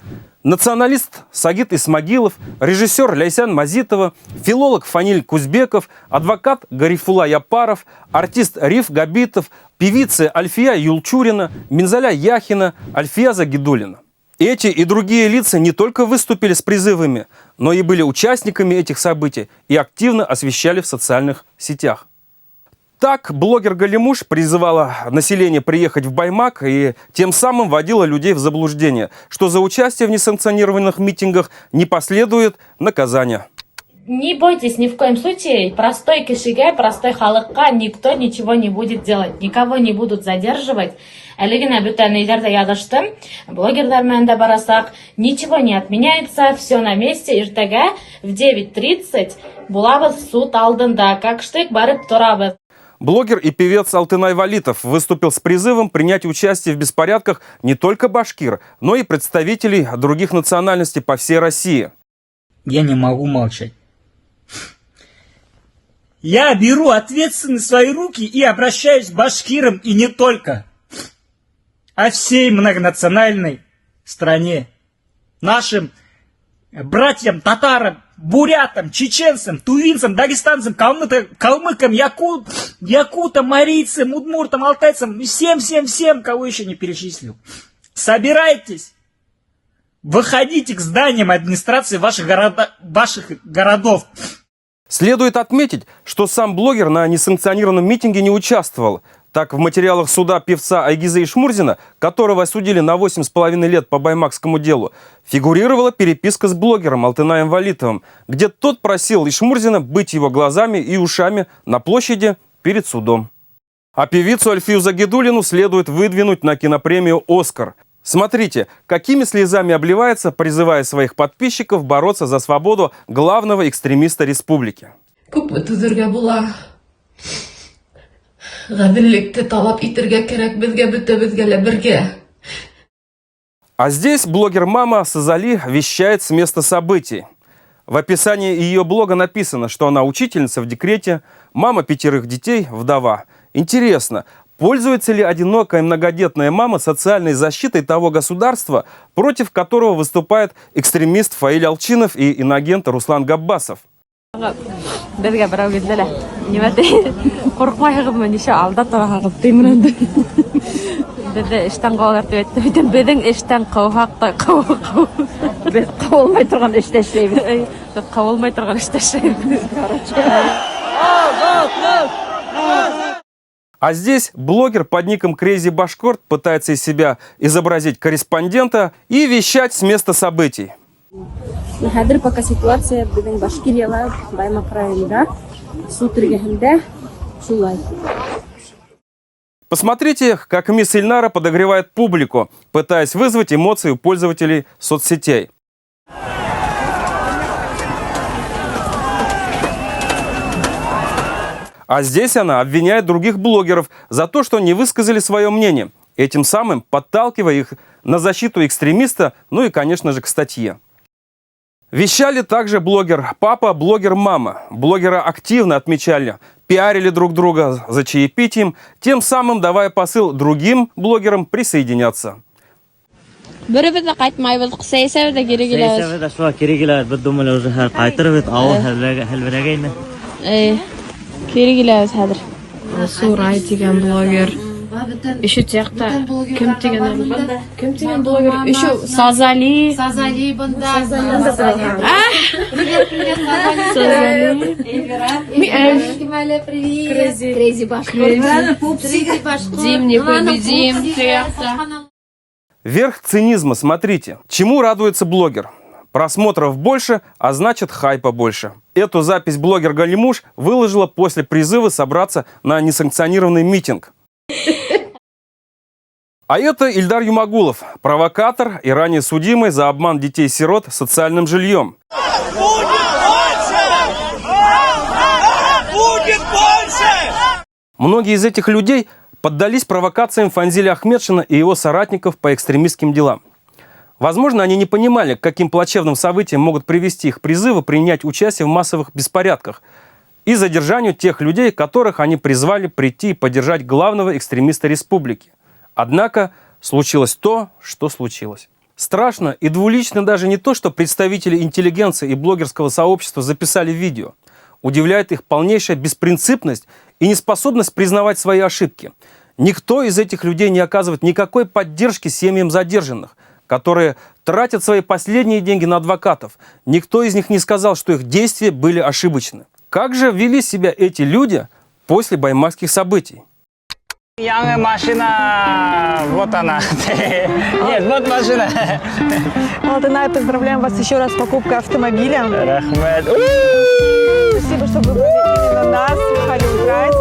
националист Сагит Исмагилов, режиссер Ляйсян Мазитова, филолог Фаниль Кузбеков, адвокат Гарифула Япаров, артист Риф Габитов, певицы Альфия Юлчурина, Минзаля Яхина, Альфия Загидулина. Эти и другие лица не только выступили с призывами, но и были участниками этих событий и активно освещали в социальных сетях. Так, блогер Галимуш призывала население приехать в Баймак и тем самым вводила людей в заблуждение, что за участие в несанкционированных митингах не последует наказание. Не бойтесь ни в коем случае, простой кишиге, простой халыкка никто ничего не будет делать, никого не будут задерживать. Әлегенә бүтән өйләрдә языштым, блогерлар менен барасак, ничего не отменяется, все на месте, иртәгә в 9:30 булабыз суд алдында, как штык барып торабыз. Блогер и певец Алтынай Валитов выступил с призывом принять участие в беспорядках не только башкир, но и представителей других национальностей по всей России. Я не могу молчать. Я беру ответственность в свои руки и обращаюсь к башкирам и не только, а всей многонациональной стране, нашим братьям, татарам, бурятам, чеченцам, тувинцам, дагестанцам, калмыкам, якутам, марийцам, удмуртам, алтайцам, всем, кого еще не перечислил. Собирайтесь, выходите к зданиям администрации ваших городов. Следует отметить, что сам блогер на несанкционированном митинге не участвовал. Так, в материалах суда певца Айгиза Ишмурзина, которого осудили на 8,5 лет по баймакскому делу, фигурировала переписка с блогером Алтынаем Валитовым, где тот просил Ишмурзина быть его глазами и ушами на площади перед судом. А певицу Альфию Загидуллину следует выдвинуть на кинопремию «Оскар». Смотрите, какими слезами обливается, призывая своих подписчиков бороться за свободу главного экстремиста республики. А здесь блогер-мама Сазали вещает с места событий. В описании ее блога написано, что она учительница в декрете, мама 5 детей, вдова. Интересно, пользуется ли одинокая многодетная мама социальной защитой того государства, против которого выступает экстремист Фаиль Алчинов и инагент Руслан Габбасов? А здесь блогер под ником Crazy Bashkort пытается из себя изобразить корреспондента и вещать с места событий. Пока ситуация в Башкирия, Баймак районда, суд регионда, Шулай. Посмотрите, как мисс Ильнара подогревает публику, пытаясь вызвать эмоции у пользователей соцсетей. А здесь она обвиняет других блогеров за то, что не высказали свое мнение, этим самым подталкивая их на защиту экстремиста, ну и, конечно же, к статье. Вещали также блогер-папа, блогер-мама. Блогеры активно отмечали, пиарили друг друга за чаепитием, тем самым давая посыл другим блогерам присоединяться. Блогер. Еще тяхта. Кем теген блогер? Еще Сазали. Сазали. Crazy Bashkort. Зимний победим. Верх цинизма, смотрите. Чему радуется блогер? Просмотров больше, а значит хайпа больше. Эту запись блогер Галимуш выложила после призыва собраться на несанкционированный митинг. А это Ильдар Юмагулов, провокатор и ранее судимый за обман детей-сирот социальным жильем. Многие из этих людей поддались провокациям Фанзиля Ахмедшина и его соратников по экстремистским делам. Возможно, они не понимали, к каким плачевным событиям могут привести их призывы принять участие в массовых беспорядках и задержанию тех людей, которых они призвали прийти и поддержать главного экстремиста республики. Однако случилось то, что случилось. Страшно и двулично даже не то, что представители интеллигенции и блогерского сообщества записали видео. Удивляет их полнейшая беспринципность и неспособность признавать свои ошибки. Никто из этих людей не оказывает никакой поддержки семьям задержанных, которые тратят свои последние деньги на адвокатов. Никто из них не сказал, что их действия были ошибочны. Как же вели себя эти люди после баймакских событий. Машина, вот она. Нет, вот машина. Алтынай, поздравляем вас еще раз с покупкой автомобиля. Рахмет. Спасибо, что вы выбрали именно нас, Халил Прайс.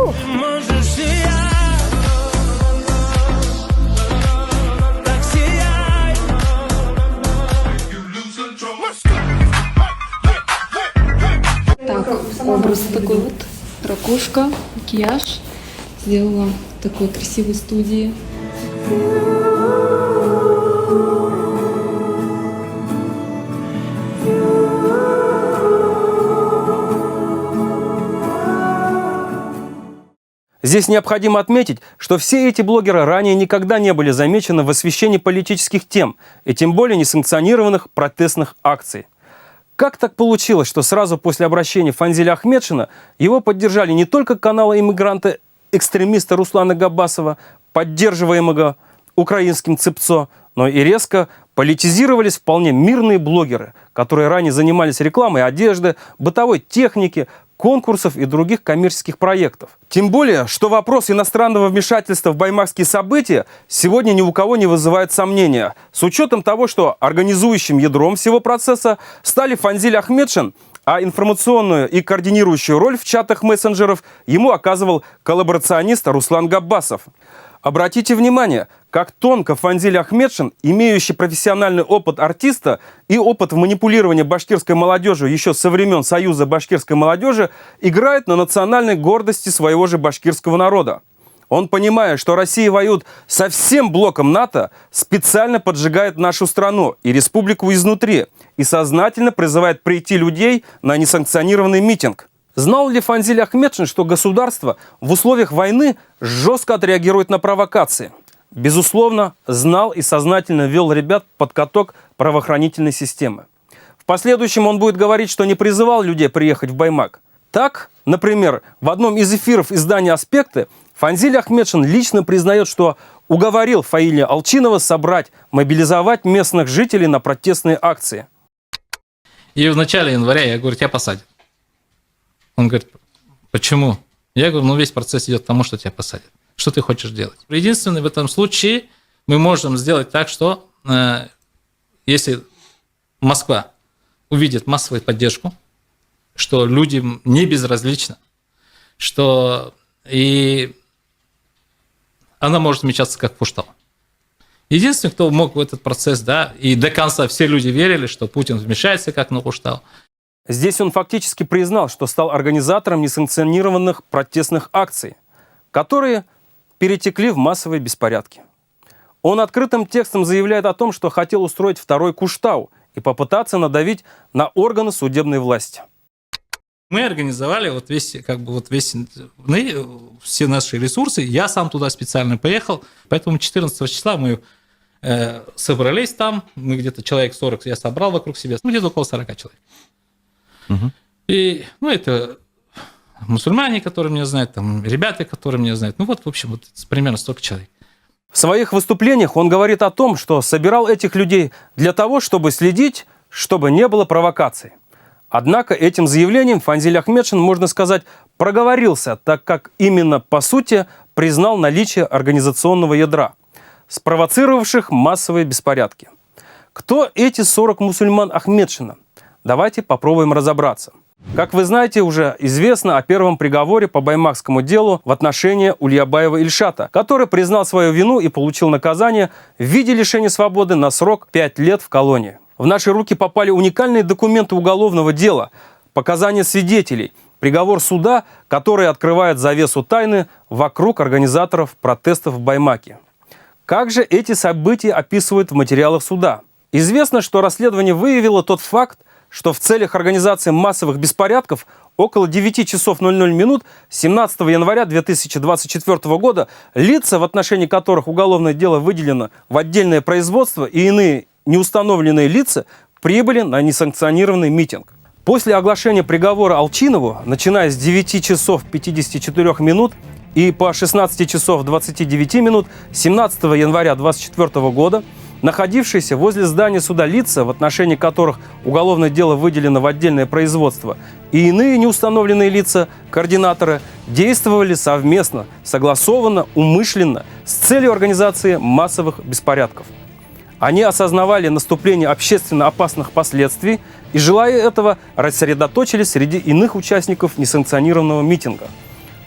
Так, образ такой вот, ракушка, макияж. Сделала в такой красивой студии. Здесь необходимо отметить, что все эти блогеры ранее никогда не были замечены в освещении политических тем, и тем более несанкционированных протестных акций. Как так получилось, что сразу после обращения Фанзиля Ахметшина его поддержали не только каналы иммигранта-экстремиста Руслана Габбасова, поддерживаемого украинским ЦИПЦО, но и резко политизировались вполне мирные блогеры, которые ранее занимались рекламой одежды, бытовой техники, конкурсов и других коммерческих проектов. Тем более, что вопрос иностранного вмешательства в баймакские события сегодня ни у кого не вызывает сомнения, с учетом того, что организующим ядром всего процесса стали Фанзиль Ахметшин, а информационную и координирующую роль в чатах мессенджеров ему оказывал коллаборационист Руслан Габбасов. Обратите внимание, как тонко Фанзиль Ахметшин, имеющий профессиональный опыт артиста и опыт в манипулировании башкирской молодежью еще со времен Союза башкирской молодежи, играет на национальной гордости своего же башкирского народа. Он, понимая, что Россия воюет со всем блоком НАТО, специально поджигает нашу страну и республику изнутри и сознательно призывает прийти людей на несанкционированный митинг. Знал ли Фанзиль Ахметшин, что государство в условиях войны жестко отреагирует на провокации? Безусловно, знал и сознательно вел ребят под каток правоохранительной системы. В последующем он будет говорить, что не призывал людей приехать в Баймак. Так, например, в одном из эфиров издания «Аспекты» Фанзиль Ахметшин лично признает, что уговорил Фаиля Алчинова собрать, мобилизовать местных жителей на протестные акции. И в начале января я говорю, тебя посадят. Он говорит, почему? Я говорю, весь процесс идет к тому, что тебя посадят. Что ты хочешь делать? Единственное, в этом случае мы можем сделать так, что если Москва увидит массовую поддержку, что людям не безразлично, что и она может вмешаться как Пуштал. Единственный, кто мог в этот процесс, и до конца все люди верили, что Путин вмешается как на Пуштал. Здесь он фактически признал, что стал организатором несанкционированных протестных акций, которые перетекли в массовые беспорядки. Он открытым текстом заявляет о том, что хотел устроить второй Куштау и попытаться надавить на органы судебной власти. Мы организовали все наши ресурсы. Я сам туда специально поехал, поэтому 14 числа мы собрались там, мы где-то человек 40 я собрал вокруг себя, где-то около 40 человек. Угу. И, это мусульмане, которые меня знают, там, ребята, которые меня знают. В общем, примерно столько человек. В своих выступлениях он говорит о том, что собирал этих людей для того, чтобы следить, чтобы не было провокаций. Однако этим заявлением Фанзиль Ахметшин, можно сказать, проговорился, так как именно по сути признал наличие организационного ядра, спровоцировавших массовые беспорядки. Кто эти 40 мусульман Ахметшина? Давайте попробуем разобраться. Как вы знаете, уже известно о первом приговоре по баймакскому делу в отношении Ульябаева Ильшата, который признал свою вину и получил наказание в виде лишения свободы на срок 5 лет в колонии. В наши руки попали уникальные документы уголовного дела, показания свидетелей, приговор суда, который открывает завесу тайны вокруг организаторов протестов в Баймаке. Как же эти события описывают в материалах суда? Известно, что расследование выявило тот факт, что в целях организации массовых беспорядков около 9 часов 00 минут 17 января 2024 года лица, в отношении которых уголовное дело выделено в отдельное производство, и иные неустановленные лица прибыли на несанкционированный митинг. После оглашения приговора Алчинову, начиная с 9 часов 54 минут и по 16 часов 29 минут 17 января 2024 года, находившиеся возле здания суда лица, в отношении которых уголовное дело выделено в отдельное производство, и иные неустановленные лица, координаторы, действовали совместно, согласованно, умышленно, с целью организации массовых беспорядков. Они осознавали наступление общественно опасных последствий и, желая этого, рассредоточились среди иных участников несанкционированного митинга.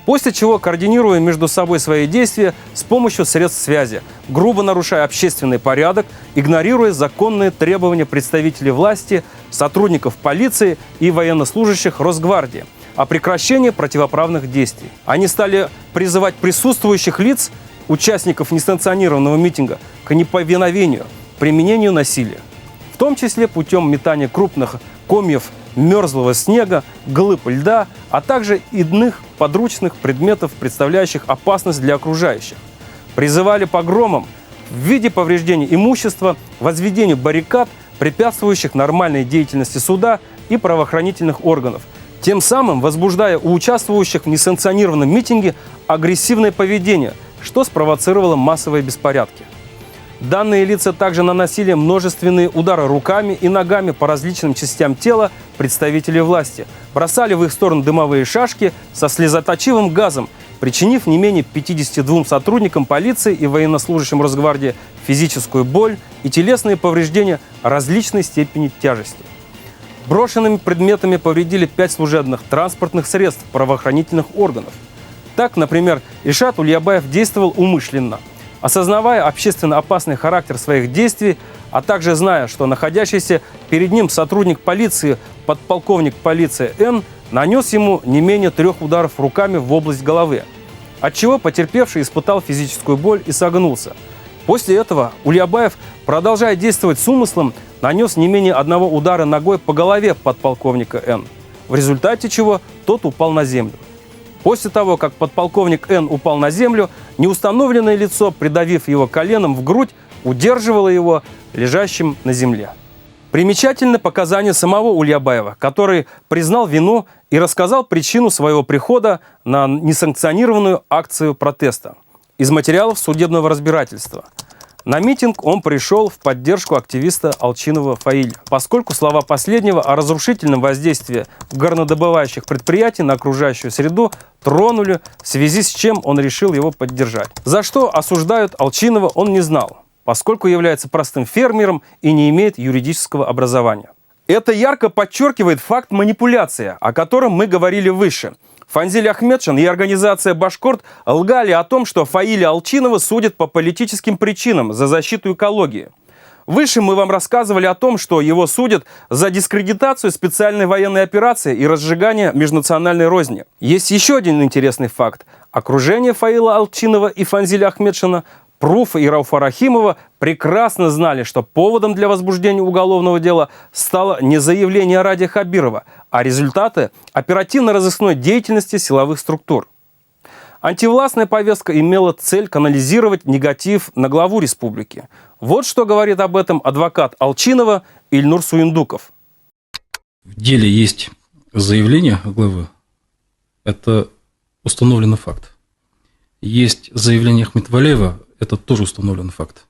После чего, координируя между собой свои действия с помощью средств связи, грубо нарушая общественный порядок, игнорируя законные требования представителей власти, сотрудников полиции и военнослужащих Росгвардии о прекращении противоправных действий. Они стали призывать присутствующих лиц, участников несанкционированного митинга, к неповиновению, применению насилия, в том числе путем метания крупных комьев мерзлого снега, глыб льда, а также иных подручных предметов, представляющих опасность для окружающих. Призывали погромам в виде повреждения имущества, возведению баррикад, препятствующих нормальной деятельности суда и правоохранительных органов, тем самым возбуждая у участвующих в несанкционированном митинге агрессивное поведение, что спровоцировало массовые беспорядки. Данные лица также наносили множественные удары руками и ногами по различным частям тела представителей власти, бросали в их сторону дымовые шашки со слезоточивым газом, причинив не менее 52 сотрудникам полиции и военнослужащим Росгвардии физическую боль и телесные повреждения различной степени тяжести. Брошенными предметами повредили 5 служебных транспортных средств правоохранительных органов. Так, например, Ильшат Ульябаев действовал умышленно, осознавая общественно опасный характер своих действий, а также зная, что находящийся перед ним сотрудник полиции, подполковник полиции Н, нанес ему не менее 3 ударов руками в область головы, отчего потерпевший испытал физическую боль и согнулся. После этого Ульябаев, продолжая действовать с умыслом, нанес не менее 1 удара ногой по голове подполковника Н, в результате чего тот упал на землю. После того, как подполковник Н упал на землю, неустановленное лицо, придавив его коленом в грудь, удерживало его лежащим на земле. Примечательны показания самого Ульябаева, который признал вину и рассказал причину своего прихода на несанкционированную акцию протеста из материалов судебного разбирательства. На митинг он пришел в поддержку активиста Алчинова Фаиля, поскольку слова последнего о разрушительном воздействии горнодобывающих предприятий на окружающую среду тронули, в связи с чем он решил его поддержать. За что осуждают Алчинова, он не знал, поскольку является простым фермером и не имеет юридического образования. Это ярко подчеркивает факт манипуляции, о котором мы говорили выше. Фанзиль Ахметшин и организация «Башкорт» лгали о том, что Фаиля Алчинова судят по политическим причинам за защиту экологии. Выше мы вам рассказывали о том, что его судят за дискредитацию специальной военной операции и разжигание межнациональной розни. Есть еще один интересный факт. Окружение Фаила Алчинова и Фанзиля Ахметшина, Пруфа и Рауфа Рахимова прекрасно знали, что поводом для возбуждения уголовного дела стало не заявление Ради Хабирова, а результаты оперативно-розыскной деятельности силовых структур. Антивластная повестка имела цель канализировать негатив на главу республики. Вот что говорит об этом адвокат Алчинова Ильнур Суиндуков. В деле есть заявление главы. Это установленный факт. Есть заявление Ахметвалеева. Это тоже установленный факт.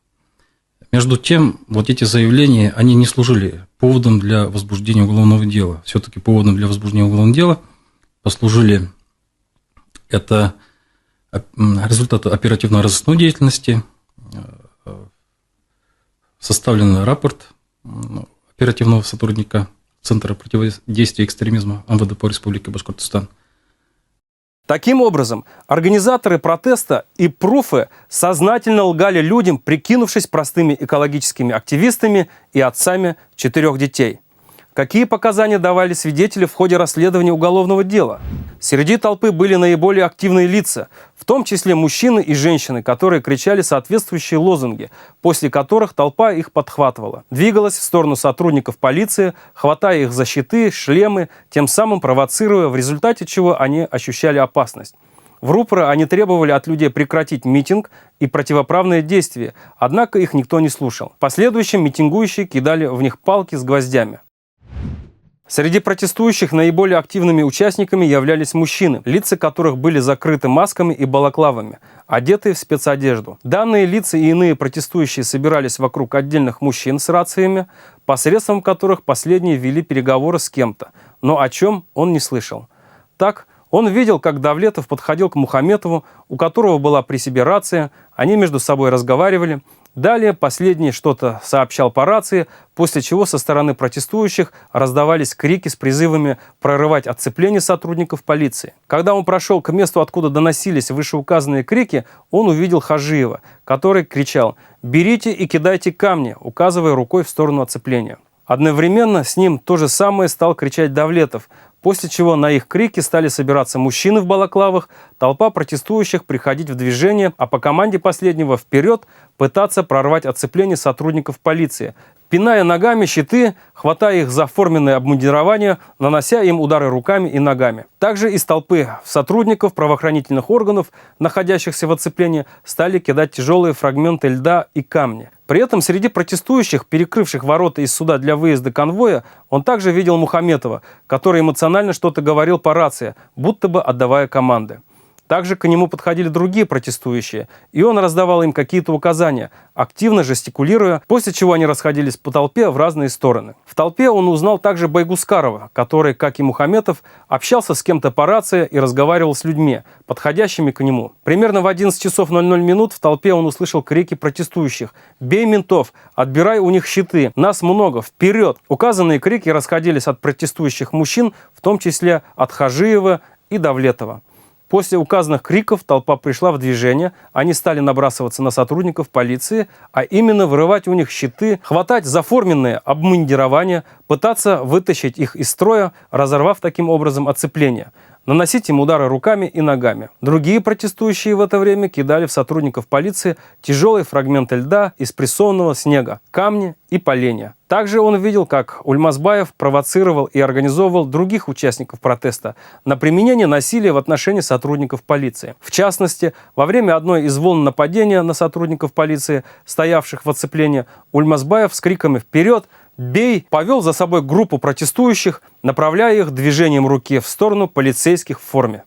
Между тем, вот эти заявления, они не служили поводом для возбуждения уголовного дела. Все-таки поводом для возбуждения уголовного дела послужили это результаты оперативно-розыскной деятельности, составлен рапорт оперативного сотрудника Центра противодействия экстремизма МВД по Республике Башкортостан. Таким образом, организаторы протеста и пруфы сознательно лгали людям, прикинувшись простыми экологическими активистами и отцами 4 детей. Какие показания давали свидетели в ходе расследования уголовного дела? Среди толпы были наиболее активные лица, в том числе мужчины и женщины, которые кричали соответствующие лозунги, после которых толпа их подхватывала, двигалась в сторону сотрудников полиции, хватая их за щиты, шлемы, тем самым провоцируя, в результате чего они ощущали опасность. В рупоры они требовали от людей прекратить митинг и противоправные действия, однако их никто не слушал. В последующем митингующие кидали в них палки с гвоздями. Среди протестующих наиболее активными участниками являлись мужчины, лица которых были закрыты масками и балаклавами, одетые в спецодежду. Данные лица и иные протестующие собирались вокруг отдельных мужчин с рациями, посредством которых последние вели переговоры с кем-то, но о чем он не слышал. Так, он видел, как Давлетов подходил к Мухаметову, у которого была при себе рация, они между собой разговаривали. Далее последний что-то сообщал по рации, после чего со стороны протестующих раздавались крики с призывами прорывать отцепление сотрудников полиции. Когда он прошел к месту, откуда доносились вышеуказанные крики, он увидел Хажиева, который кричал «Берите и кидайте камни», указывая рукой в сторону отцепления. Одновременно с ним то же самое стал кричать Давлетов, после чего на их крики стали собираться мужчины в балаклавах, толпа протестующих приходить в движение, а по команде последнего вперед пытаться прорвать отцепление сотрудников полиции, пиная ногами щиты, хватая их за форменное обмундирование, нанося им удары руками и ногами. Также из толпы сотрудников правоохранительных органов, находящихся в отцеплении, стали кидать тяжелые фрагменты льда и камни. При этом среди протестующих, перекрывших ворота из суда для выезда конвоя, он также видел Мухаметова, который эмоционально что-то говорил по рации, будто бы отдавая команды. Также к нему подходили другие протестующие, и он раздавал им какие-то указания, активно жестикулируя, после чего они расходились по толпе в разные стороны. В толпе он узнал также Байгускарова, который, как и Мухаметов, общался с кем-то по рации и разговаривал с людьми, подходящими к нему. Примерно в 11 часов 00 минут в толпе он услышал крики протестующих «Бей ментов! Отбирай у них щиты! Нас много! Вперед!». Указанные крики расходились от протестующих мужчин, в том числе от Хажиева и Давлетова. После указанных криков толпа пришла в движение, они стали набрасываться на сотрудников полиции, а именно вырывать у них щиты, хватать за форменное обмундирование, пытаться вытащить их из строя, разорвав таким образом оцепление, наносить им удары руками и ногами. Другие протестующие в это время кидали в сотрудников полиции тяжелые фрагменты льда из прессованного снега, камни и поленья. Также он видел, как Ульмазбаев провоцировал и организовывал других участников протеста на применение насилия в отношении сотрудников полиции. В частности, во время одной из волн нападения на сотрудников полиции, стоявших в оцеплении, Ульмазбаев с криками «Вперед! Бей!» повел за собой группу протестующих, направляя их движением руки в сторону полицейских в форме.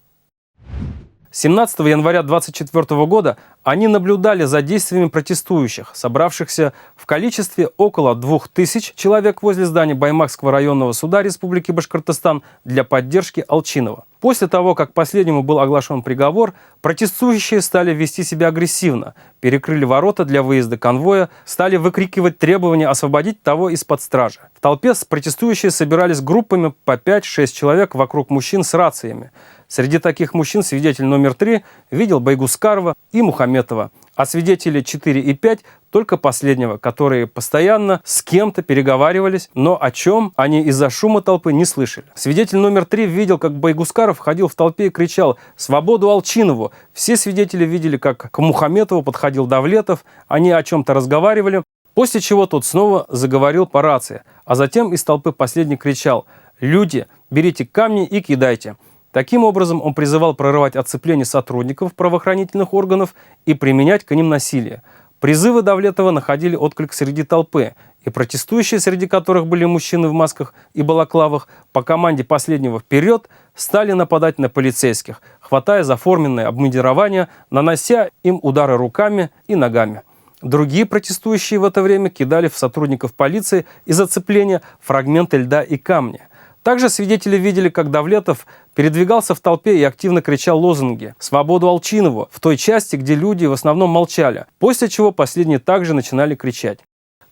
17 января 1924 года они наблюдали за действиями протестующих, собравшихся в количестве около 2000 человек возле здания Баймакского районного суда Республики Башкортостан для поддержки Алчинова. После того, как последнему был оглашен приговор, протестующие стали вести себя агрессивно, перекрыли ворота для выезда конвоя, стали выкрикивать требования освободить того из-под стражи. В толпе протестующие собирались группами по 5-6 человек вокруг мужчин с рациями. Среди таких мужчин свидетель номер 3 видел Байгускарова и Мухаметова, а свидетели 4 и 5 только последнего, которые постоянно с кем-то переговаривались, но о чем они из-за шума толпы не слышали. Свидетель номер 3 видел, как Байгускаров ходил в толпе и кричал «Свободу Алчинову!». Все свидетели видели, как к Мухаметову подходил Давлетов, они о чем-то разговаривали, после чего тот снова заговорил по рации, а затем из толпы последний кричал «Люди, берите камни и кидайте». Таким образом, он призывал прорывать оцепление сотрудников правоохранительных органов и применять к ним насилие. Призывы Давлетова находили отклик среди толпы, и протестующие, среди которых были мужчины в масках и балаклавах, по команде последнего «Вперед!» стали нападать на полицейских, хватая за форменное обмундирование, нанося им удары руками и ногами. Другие протестующие в это время кидали в сотрудников полиции из оцепления фрагменты льда и камни. Также свидетели видели, как Давлетов передвигался в толпе и активно кричал лозунги «Свободу Алчинову» в той части, где люди в основном молчали, после чего последние также начинали кричать.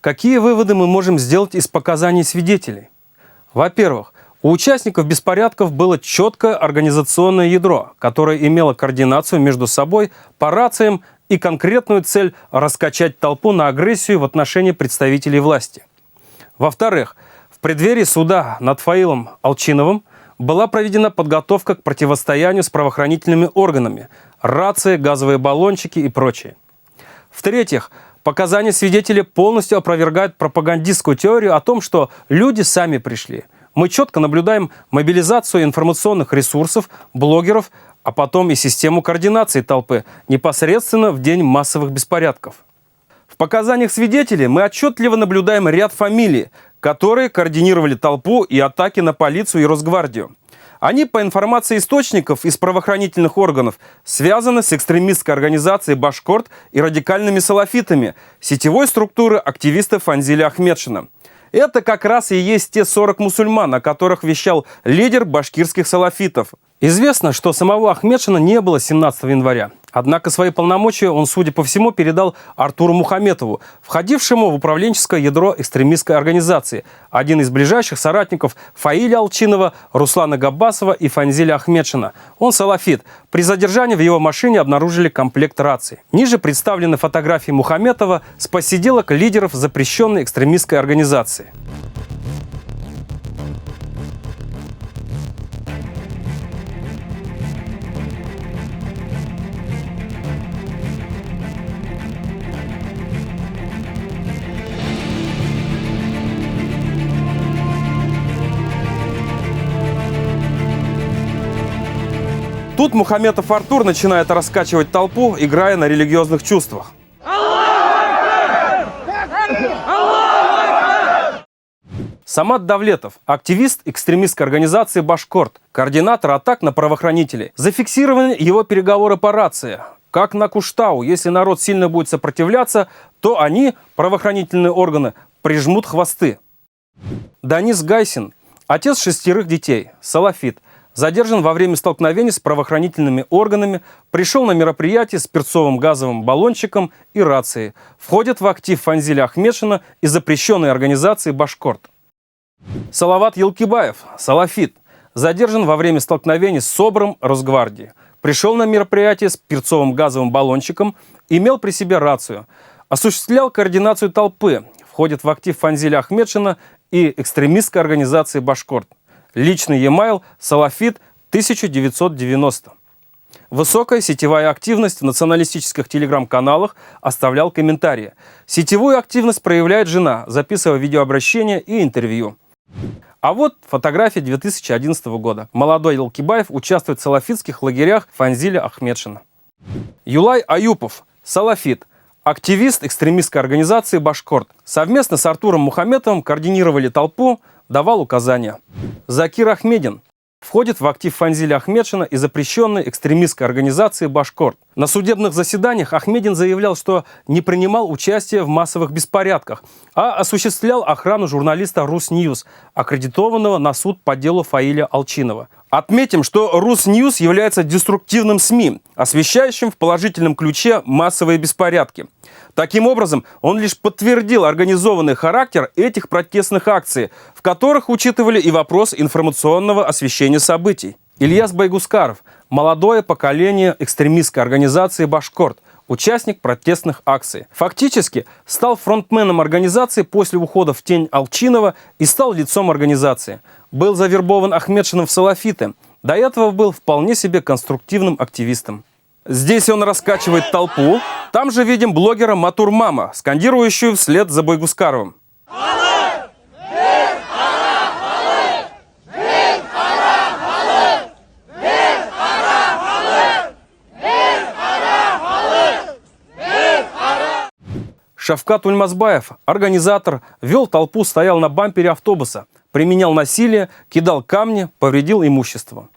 Какие выводы мы можем сделать из показаний свидетелей? Во-первых, у участников беспорядков было четкое организационное ядро, которое имело координацию между собой по рациям и конкретную цель раскачать толпу на агрессию в отношении представителей власти. Во-вторых, в преддверии суда над Фаилом Алчиновым была проведена подготовка к противостоянию с правоохранительными органами, рации, газовые баллончики и прочее. В-третьих, показания свидетелей полностью опровергают пропагандистскую теорию о том, что люди сами пришли. Мы четко наблюдаем мобилизацию информационных ресурсов, блогеров, а потом и систему координации толпы непосредственно в день массовых беспорядков. В показаниях свидетелей мы отчетливо наблюдаем ряд фамилий, которые координировали толпу и атаки на полицию и Росгвардию. Они, по информации источников из правоохранительных органов, связаны с экстремистской организацией «Башкорт» и радикальными салафитами, сетевой структуры активистов Фанзиля Ахметшина. Это как раз и есть те 40 мусульман, о которых вещал лидер башкирских салафитов. Известно, что самого Ахметшина не было 17 января. Однако свои полномочия он, судя по всему, передал Артуру Мухаметову, входившему в управленческое ядро экстремистской организации, один из ближайших соратников Фаиля Алчинова, Руслана Габбасова и Фанзиля Ахметшина. Он салафит. При задержании в его машине обнаружили комплект раций. Ниже представлены фотографии Мухаметова с посиделок лидеров запрещенной экстремистской организации. Тут Мухаметов Артур начинает раскачивать толпу, играя на религиозных чувствах. Самат Давлетов, активист экстремистской организации «Башкорт», координатор атак на правоохранителей. Зафиксированы его переговоры по рации. Как на Куштау, если народ сильно будет сопротивляться, то они, правоохранительные органы, прижмут хвосты. Данис Гайсин, отец 6 детей, салафит. Задержан во время столкновений с правоохранительными органами, пришел на мероприятие с перцовым газовым баллончиком и рацией. Входит в актив Фанзиля Ахметшина и запрещенной организации «Башкорт». Салават Елкибаев, салафит. Задержан во время столкновений с СОБРом Росгвардии. Пришел на мероприятие с перцовым газовым баллончиком, имел при себе рацию. Осуществлял координацию толпы. Входит в актив Фанзиля Ахметшина и экстремистской организации «Башкорт». Личный e-mail «Салафит 1990». Высокая сетевая активность в националистических телеграм-каналах, оставлял комментарии. Сетевую активность проявляет жена, записывая видеообращения и интервью. А вот фотография 2011 года. Молодой Елкибаев участвует в салафитских лагерях Фанзиля Ахметшина. Юлай Аюпов, салафит. Активист экстремистской организации «Башкорт». Совместно с Артуром Мухаметовым координировали толпу, давал указания. Закир Ахмедин входит в актив Фанзиля Ахметшина и запрещенной экстремистской организации «Башкорт». На судебных заседаниях Ахмедин заявлял, что не принимал участие в массовых беспорядках, а осуществлял охрану журналиста «Русньюз», аккредитованного на суд по делу Фаиля Алчинова. Отметим, что «Русньюз» является деструктивным СМИ, освещающим в положительном ключе массовые беспорядки. Таким образом, он лишь подтвердил организованный характер этих протестных акций, в которых учитывали и вопрос информационного освещения событий. Ильяс Байгускаров, молодое поколение экстремистской организации «Башкорт», участник протестных акций. Фактически стал фронтменом организации после ухода в тень Алчинова и стал лицом организации. Был завербован Ахметшиным в салафиты. До этого был вполне себе конструктивным активистом. Здесь он раскачивает толпу. Там же видим блогера Матурмама, скандирующую вслед за Байгускаровым. Шавкат Ульмазбаев, организатор, вел толпу, стоял на бампере автобуса, применял насилие, кидал камни, повредил имущество.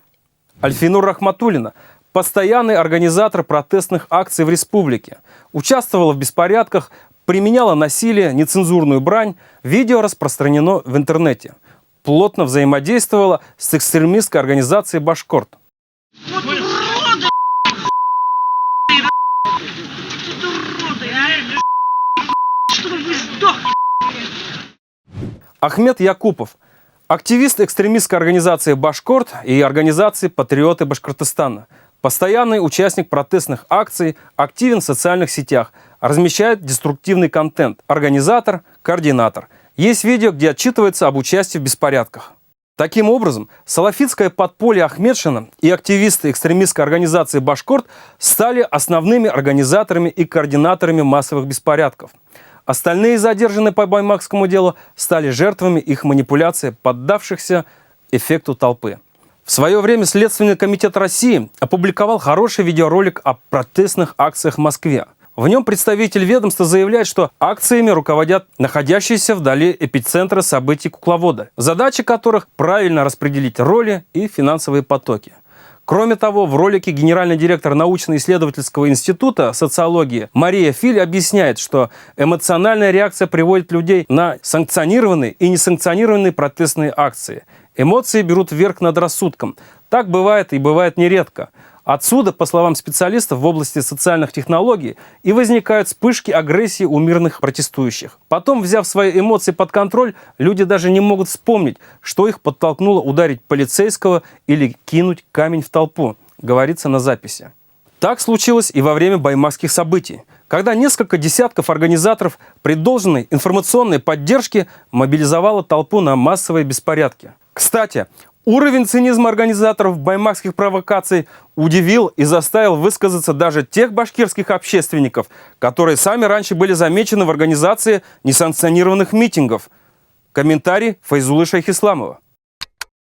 Альфинур Рахматуллина, постоянный организатор протестных акций в республике, участвовала в беспорядках, применяла насилие, нецензурную брань, видео распространено в интернете. Плотно взаимодействовала с экстремистской организацией «Башкорт». Ахмед Якупов, активист экстремистской организации «Башкорт» и организации «Патриоты Башкортостана». Постоянный участник протестных акций, активен в социальных сетях, размещает деструктивный контент. Организатор, координатор. Есть видео, где отчитывается об участии в беспорядках. Таким образом, салафитское подполье Ахметшина и активисты экстремистской организации «Башкорт» стали основными организаторами и координаторами массовых беспорядков. Остальные задержанные по баймакскому делу стали жертвами их манипуляций, поддавшихся эффекту толпы. В свое время Следственный комитет России опубликовал хороший видеоролик о протестных акциях в Москве. В нем представитель ведомства заявляет, что акциями руководят находящиеся вдали эпицентра событий кукловода, задача которых правильно распределить роли и финансовые потоки. Кроме того, в ролике генеральный директор научно-исследовательского института социологии Мария Филь объясняет, что эмоциональная реакция приводит людей на санкционированные и несанкционированные протестные акции. Эмоции берут верх над рассудком. Так бывает и бывает нередко. Отсюда, по словам специалистов в области социальных технологий, и возникают вспышки агрессии у мирных протестующих. Потом, взяв свои эмоции под контроль, люди даже не могут вспомнить, что их подтолкнуло ударить полицейского или кинуть камень в толпу, говорится на записи. Так случилось и во время баймакских событий, когда несколько десятков организаторов при должной информационной поддержке мобилизовало толпу на массовые беспорядки. Кстати, уровень цинизма организаторов баймакских провокаций удивил и заставил высказаться даже тех башкирских общественников, которые сами раньше были замечены в организации несанкционированных митингов. Комментарий Файзулы Шайхисламова.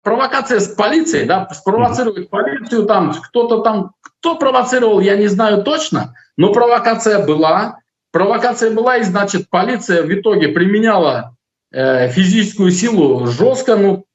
Провокация с полицией, да, спровоцировать полицию, там кто-то там, кто провоцировал, я не знаю точно, но провокация была, и, значит, полиция в итоге применяла физическую силу жестко, ну,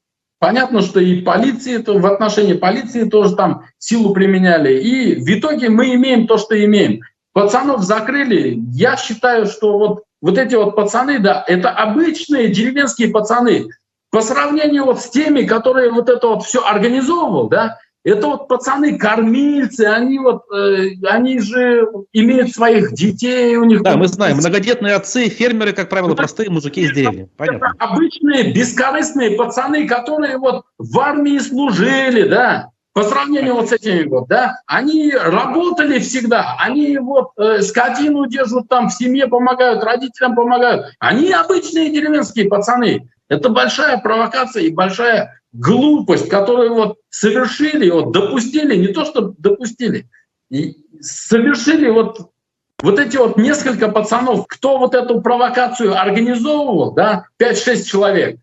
понятно, что и полиции, в отношении полиции тоже там силу применяли. И в итоге мы имеем то, что имеем. Пацанов закрыли. Я считаю, что вот эти вот пацаны, да, это обычные деревенские пацаны. По сравнению вот с теми, которые вот это вот все организовывал, да, это вот пацаны-кормильцы, они же имеют своих детей, у них... Да, мы знаем, многодетные отцы, фермеры, как правило, простые мужики из деревни. Понятно. Это обычные, бескорыстные пацаны, которые вот в армии служили, да, по сравнению вот с этими вот, да, они работали всегда, они вот скотину держат там, в семье помогают, родителям помогают. Они обычные деревенские пацаны. Это большая провокация и большая глупость, которую вот совершили, вот допустили, не то что допустили, совершили вот эти вот несколько пацанов, кто вот эту провокацию организовывал, да, 5-6 человек.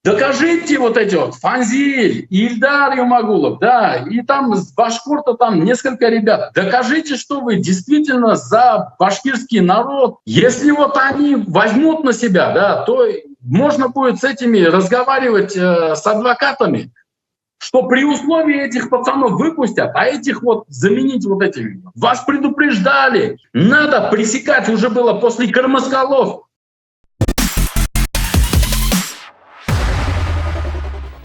Докажите вот эти вот, Фанзиль, Ильдар Юмагулов, да, и там с Башкорта там несколько ребят. Докажите, что вы действительно за башкирский народ. Если вот они возьмут на себя, да, то можно будет с этими разговаривать с адвокатами, что при условии этих пацанов выпустят, а этих вот заменить вот этими. Вас предупреждали, надо пресекать, уже было после Кармаскалов.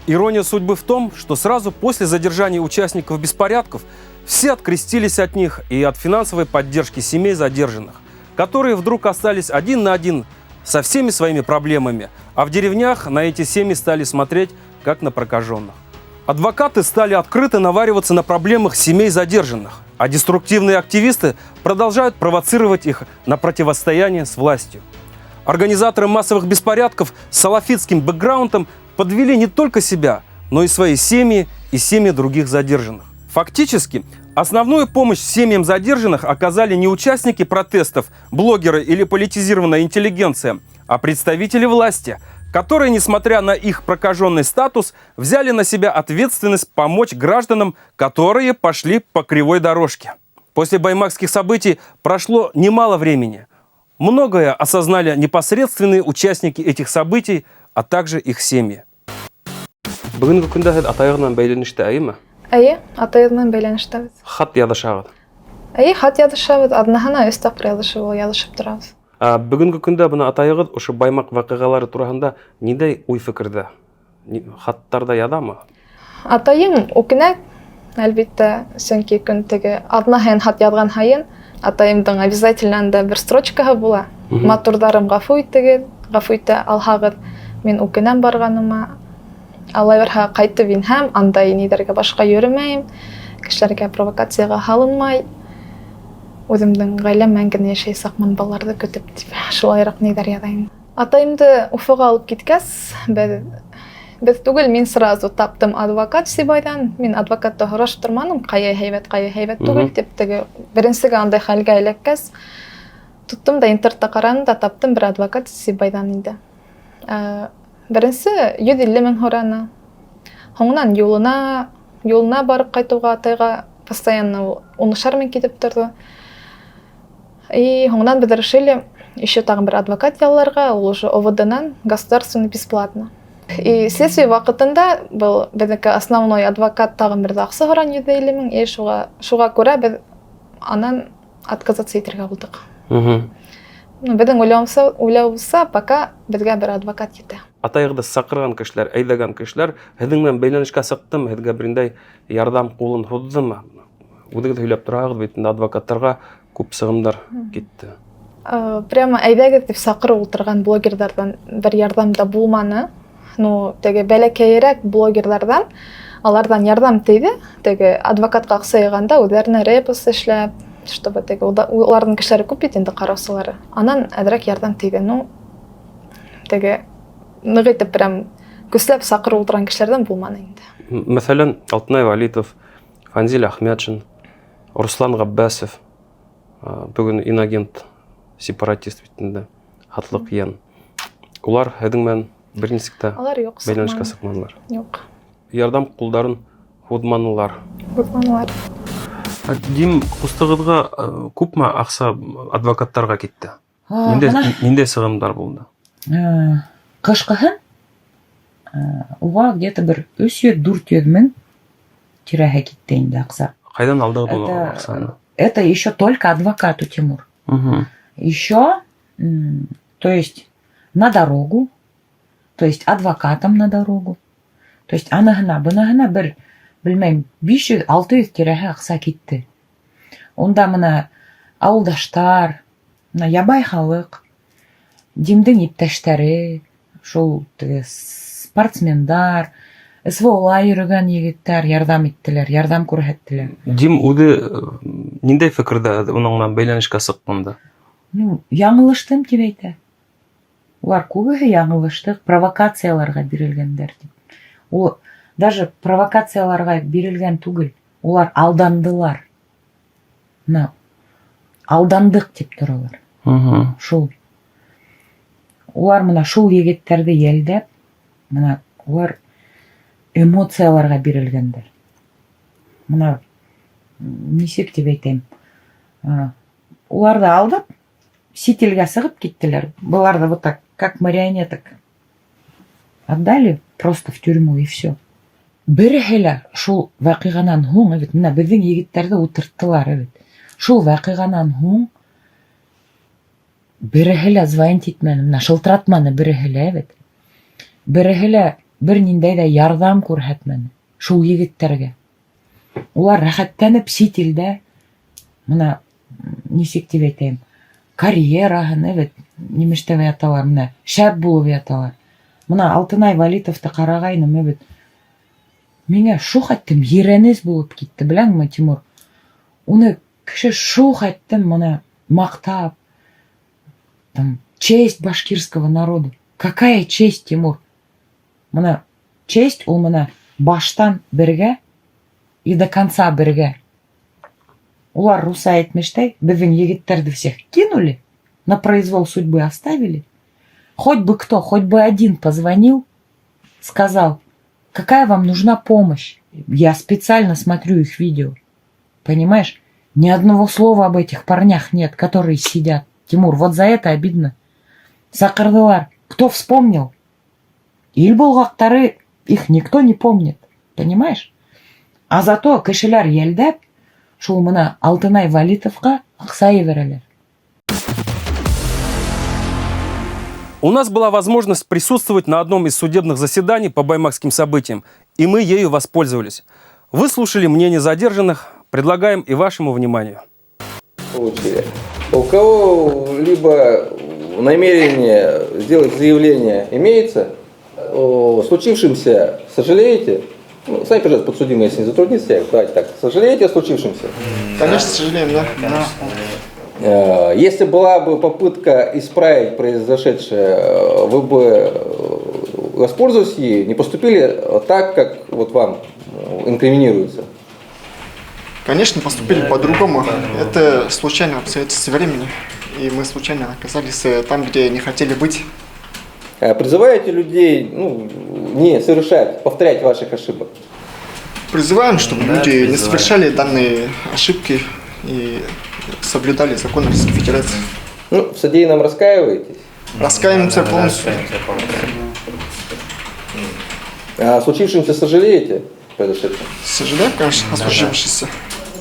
Ирония судьбы в том, что сразу после задержания участников беспорядков все открестились от них и от финансовой поддержки семей задержанных, которые вдруг остались один на один со всеми своими проблемами, а в деревнях на эти семьи стали смотреть как на прокаженных. Адвокаты стали открыто навариваться на проблемах семей задержанных, а деструктивные активисты продолжают провоцировать их на противостояние с властью. Организаторы массовых беспорядков с салафитским бэкграундом подвели не только себя, но и свои семьи и семьи других задержанных. Фактически, основную помощь семьям задержанных оказали не участники протестов, блогеры или политизированная интеллигенция, а представители власти, которые, несмотря на их прокаженный статус, взяли на себя ответственность помочь гражданам, которые пошли по кривой дорожке. После баймакских событий прошло немало времени. Многое осознали непосредственные участники этих событий, а также их семьи. Бүгінгі күнде һез атайығынан бәйләнештә, әйеме? Әйе, атайығынан бәйләнештәбез. Хат язышабыз. Әйе, хат язышабыз, аднаһына өс тапкыр язышып торабыз. Бүгінгі күндә бына атайығыз ошо баймак вакыйгалары турасында ниндәй уй фикердә? Хаттарда язамы? Атайым үкенә, әлбәттә, сөнки көн теге аднаһын хат язган һайын, атайымдың обязательно да бер строчкаһы була. Матурдарым гафу итә алһагыз, мин үкенәм барганыма. Алла верха кайтып инһәм, андай нидәргә башка йөрмәйм, кешеләргә провокацияга һалынмай, үземнең гаиләм генә яшәй сакман балаларны көтеп дип, шулайрак нидәр язайм. Атайымды Уфага алып киткәс, без түгел, мин сразу таптым адвокат Сибайдан. Мин адвокатта һораштырманым, кая һәйбәт түгел дип, теге беренчегә андай хәлгә эләккәс, туттым да интернетта карадым да таптым бер адвокат Сибайдан инде. Беренче 150 мең һораны. Һоңнан юлына барып кайтуга атайга постоянно 10 мең китеп торды. И хоңнан біз решили еще тагын бір адвокат ялларга, ол уже ОВД-нан государственно бесплатно. И следствие вакытында был безнеке основной адвокат тагын бир акча сораган юдейлимин, и шуга күрә без анан отказаться итәргә булдык. Безнең уйлаубызса, пока безгә бер адвокат җитә. Атайгыда сакырган кешеләр, әйдәгән кешеләр, һезнең белән бәйләнешкә сыктым, һезгә берендәй ярдәм кулын һуздымы? Үдегез һөйләп торагыз бит, инде адвокатларга күп сыгымдар китте. Прямо әйдәгез дип сакырып утырган блогерлардан бер ярдәм да булманы. Ну, теге бәләкәйрәк блогерлардан, алардан ярдәм тиде. Теге адвокатка акча яганда үзләренә репост эшләп, чтобы теге уларның кешеләре күп бит инде караусылары. Анан әдрәк ярдәм тиде. Ну, теге ныгытып прям көсләп сакырып утырган кешеләрдән булманы инде. Мәсәлән, Алтынай Валитов, Фанзил Ахмедшин, Руслан Габбасов, бүген инагент сепаратист бит инде, хатлык ян. Улар һезнең белән бер нисектә бәйләнешкә сыкмадылар. Юк. Ярдәм кулдарын һудманылар. Һудманылар. Дим, кустыгызга күпме акча адвокатларга китте? Нинде сыгымдар булды? Кышкыһын уга где-то бер 300-400 мең тирәһе китте инде акча. Кайдан алдыгыз бу акчаны? Это еще только адвокату, Тимур. Еще, то есть на дорогу, то есть адвокатам на дорогу. То есть бына бер, белмәйм, 500-600 тирәһе акча китте. Онда мына ауылдаштар, ябай халык, Димдең иптәштәре, шул спортсмендар, СВОлар йөргән егетләр ярдәм иттеләр, ярдәм күрсәттеләр. Дим үзе ниндәй фикердә уның белән бәйләнешкә сыкканда? Ну, яңылыштым дип әйтә. Улар күбеһе яңылыштык, провокацияларга бирелгәндәр дип. Ул даже провокацияларга бирелгән түгел, улар алдандылар. Алдандык дип торалар. Шул. Улар мына шул егетләрне ялдап, мына улар эмоцияларга бирелгәндер. Мына нисек дип әйтәм. Уларны алдап, сителгә сыгып киттеләр. Буларны вот так, как марионеток. Отдали просто в тюрьму и все. Береһеләр шул вакыйганан һуң, бит менә безнең егетләрне утырттылар, бит. Шул вакыйганан һуң береһеләр звонить итмәне, менә шылтыратманы береһеләр, бит. Береһеләр бер ниндәй дә ярдәм күрсәтмәне шул егетләргә. Улар рәхәтләнеп сителдә, менә нисек дип әйтәм, карьераһын, бит, нимештә яталар, менә шәп булып яталар. Мына Алтынай Валитовты карагайным, бит. Миңа шу хәттем ерәнес булып китте, беләңме, Тимур? Уны кеше шу хәттем мына мактап. Там честь башкирского народа. Какая честь, Тимур? Мына честь ул мына баштан бергә и до конца бергә. Улар руса әйтмештәй, безнең егетләрне всех кинули, на произвол судьбы оставили. Хоть бы кто, хоть бы один позвонил, сказал: какая вам нужна помощь? Я специально смотрю их видео. Понимаешь? Ни одного слова об этих парнях нет, которые сидят. Тимур, вот за это обидно. Сакырдылар. Кто вспомнил? Илбулгактары, их никто не помнит. Понимаешь? А зато кешеләр ялдап, шул мына Алтынай Валитовка акча ебәрәләр. У нас была возможность присутствовать на одном из судебных заседаний по баймакским событиям, и мы ею воспользовались. Выслушали мнение задержанных, предлагаем и вашему вниманию. Получили. У кого-либо намерение сделать заявление имеется? О случившемся сожалеете? Ну, сами, пожалуйста, подсудимые, если не затруднитесь, давайте так. Сожалеете о случившемся? Конечно, сожалеем, да. Если была бы попытка исправить произошедшее, вы бы, воспользовались ей, не поступили так, как вот вам инкриминируется? Конечно, поступили по-другому. Это случайно обстоятельства времени, и мы случайно оказались там, где не хотели быть. Призываете людей не совершать, повторять ваших ошибок? Призываем, чтобы люди не совершали данные ошибки и соблюдали законы Российской Федерации. Ну, в содеянном раскаиваетесь? Раскаиваемся полностью. А о случившемся сожалеете? Произошедшем? Сожалею, конечно, о случившемся.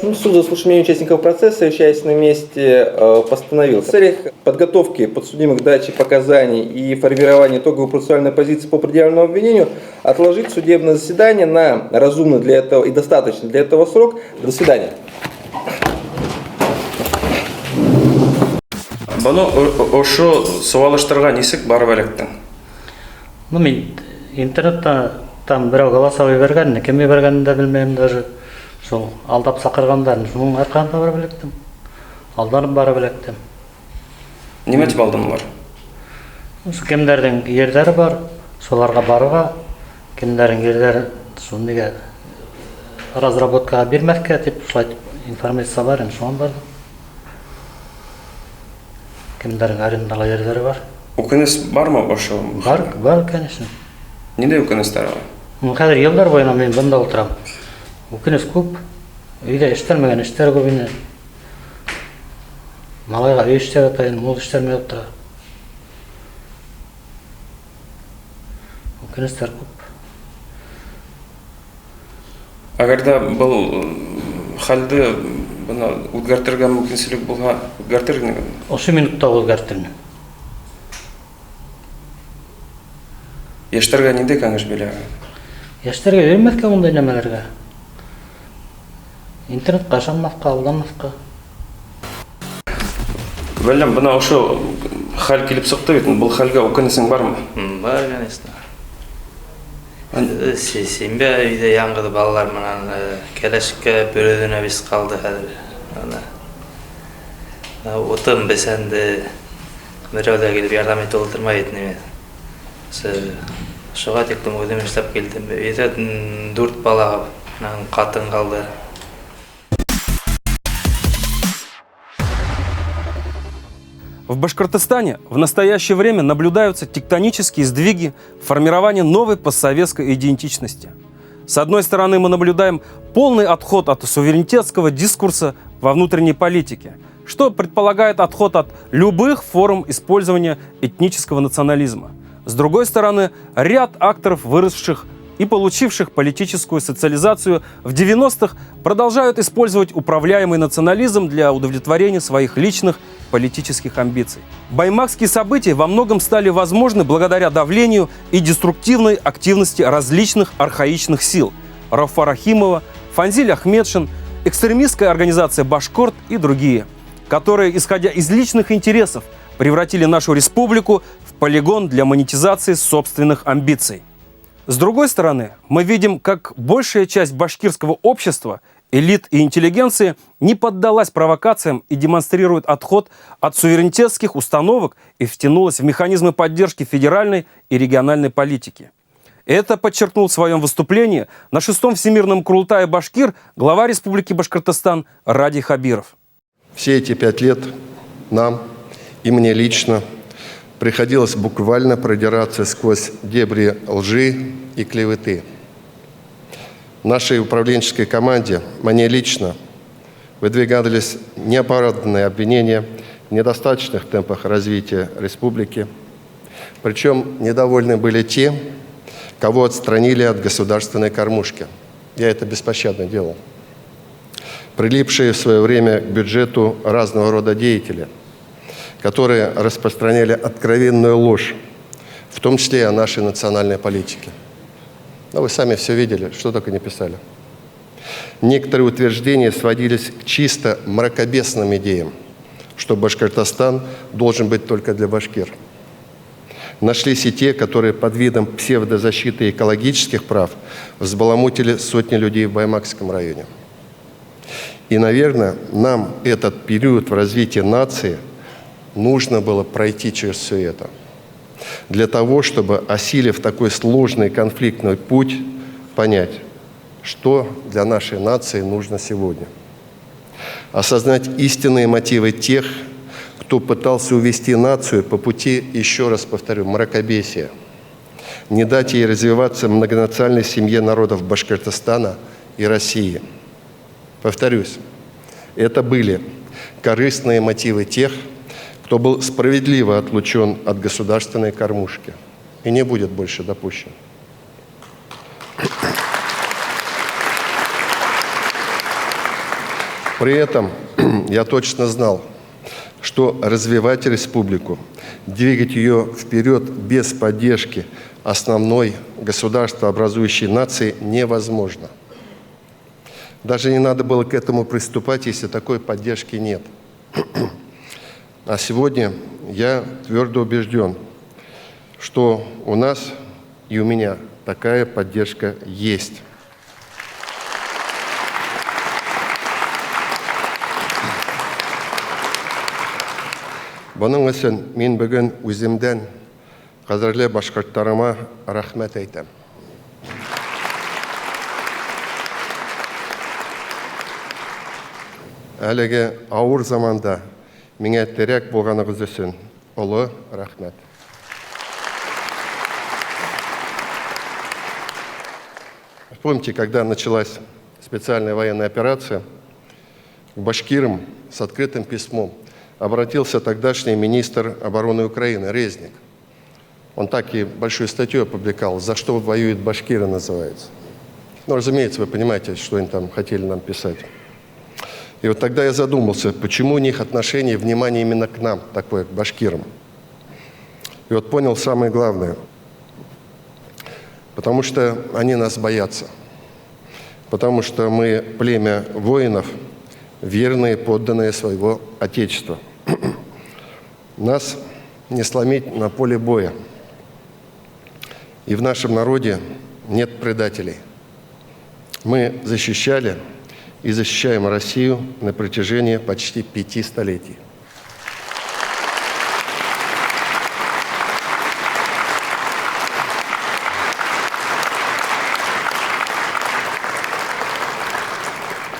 Ну, суд за слушание участников процесса, вещаясь на месте, постановил в целях подготовки подсудимых к даче показаний и формирования итоговой процессуальной позиции по предъявленному обвинению отложить судебное заседание на разумный для этого и достаточный для этого срок. До свидания. Бұны ошо суалыштырған несік барып әлектің? Ну, мен интернетта там біреу голосовой берген, кемге бергенін де білмеймін даже. Сол алдап сақырғандарын, соның арқасында барып електім. Алданып барып електім. Неме деп алдыңдар? Кемдердің ерлері бар, соларға баруға, кемдердің ерлері сол неге разработкаға бермәкке деп информация бар, соған бардым. Кемдердің арендалы ерлері бар. Өкініс бар ма ошо? Бар, конечно. Неде өкіністер бар? Қазір елдар бойына мен бұнда отырам. Өкініс көп, үйде іштелмеген іштер көп ені. Малайға үй іштер атайын, мол іштермей отыра. Өкіністер көп. Агарда бұл халды өзгәртергә мөмкинлек булса, үзгәртергә. Осы минутта үзгәртермен. Яшьтәргә нинди кәңәш бирәләр? Яшьтәргә бирмәскә мондай нәмәләргә. Интернет кашанмаска, алданмаска. Беләм, бuna ошо хәл килеп сыкты бит, бу хәлгә үкенесең бармы? Бар, конечно. Сенбе үйде яңгыды балалар менен келешикке бөлөдүнө биз калды хәзер. Отым бесенде бирөөлөр келип жардам этип отурмайт неме. Ошого тектим өзүм иштеп келдим. Үйдө 4 бала менен катын калды. В Башкортостане в настоящее время наблюдаются тектонические сдвиги формирования новой постсоветской идентичности. С одной стороны, мы наблюдаем полный отход от суверенитетского дискурса во внутренней политике, что предполагает отход от любых форм использования этнического национализма. С другой стороны, ряд акторов, выросших и получивших политическую социализацию в 90-х, продолжают использовать управляемый национализм для удовлетворения своих личных политических амбиций. Баймакские события во многом стали возможны благодаря давлению и деструктивной активности различных архаичных сил – Рауфа Рахимова, Фанзиль Ахметшин, экстремистская организация «Башкорт» и другие, которые, исходя из личных интересов, превратили нашу республику в полигон для монетизации собственных амбиций. С другой стороны, мы видим, как большая часть башкирского общества, элит и интеллигенции не поддалась провокациям и демонстрирует отход от суверенитетских установок и втянулась в механизмы поддержки федеральной и региональной политики. Это подчеркнул в своем выступлении на 6-м Всемирном Курултае Башкир глава Республики Башкортостан Ради Хабиров. Все эти 5 лет нам и мне лично приходилось буквально продираться сквозь дебри лжи и клеветы. Нашей управленческой команде, мне лично, выдвигались неоправданные обвинения в недостаточных темпах развития республики. Причем недовольны были те, кого отстранили от государственной кормушки. Я это беспощадно делал. Прилипшие в свое время к бюджету разного рода деятели, которые распространяли откровенную ложь, в том числе и о нашей национальной политике. Но вы сами все видели, что только не писали. Некоторые утверждения сводились к чисто мракобесным идеям, что Башкортостан должен быть только для башкир. Нашлись и те, которые под видом псевдозащиты экологических прав взбаламутили сотни людей в Баймакском районе. И, наверное, нам этот период в развитии нации нужно было пройти через все это. Для того, чтобы, осилив такой сложный конфликтный путь, понять, что для нашей нации нужно сегодня. Осознать истинные мотивы тех, кто пытался увести нацию по пути, еще раз повторю, мракобесия. Не дать ей развиваться многонациональной семье народов Башкортостана и России. Повторюсь, это были корыстные мотивы тех, кто был справедливо отлучен от государственной кормушки и не будет больше допущен. При этом я точно знал, что развивать республику, двигать ее вперед без поддержки основной государствообразующей нации невозможно. Даже не надо было к этому приступать, если такой поддержки нет. А сегодня я твердо убежден, что у нас и у меня такая поддержка есть. Бұның үшін мен бүгін өзімден қадірлі башқұрттарыма рахмет айтам. Әлігі ауыр заманда меңе терек болғаныңыз үшін ұлы рахмет. Помните, когда началась специальная военная операция, к башкирам с открытым письмом обратился тогдашний министр обороны Украины Резник. Он так и большую статью опубликовал, «За что воюют башкиры» называется. Ну, разумеется, вы понимаете, что они там хотели нам писать. И вот тогда я задумался, почему у них отношение и внимание именно к нам, такое, к башкирам. И вот понял самое главное. Потому что они нас боятся. Потому что мы племя воинов, верные, подданные своего Отечества. Нас не сломить на поле боя. И в нашем народе нет предателей. Мы защищали и защищаем Россию на протяжении почти 5 столетий.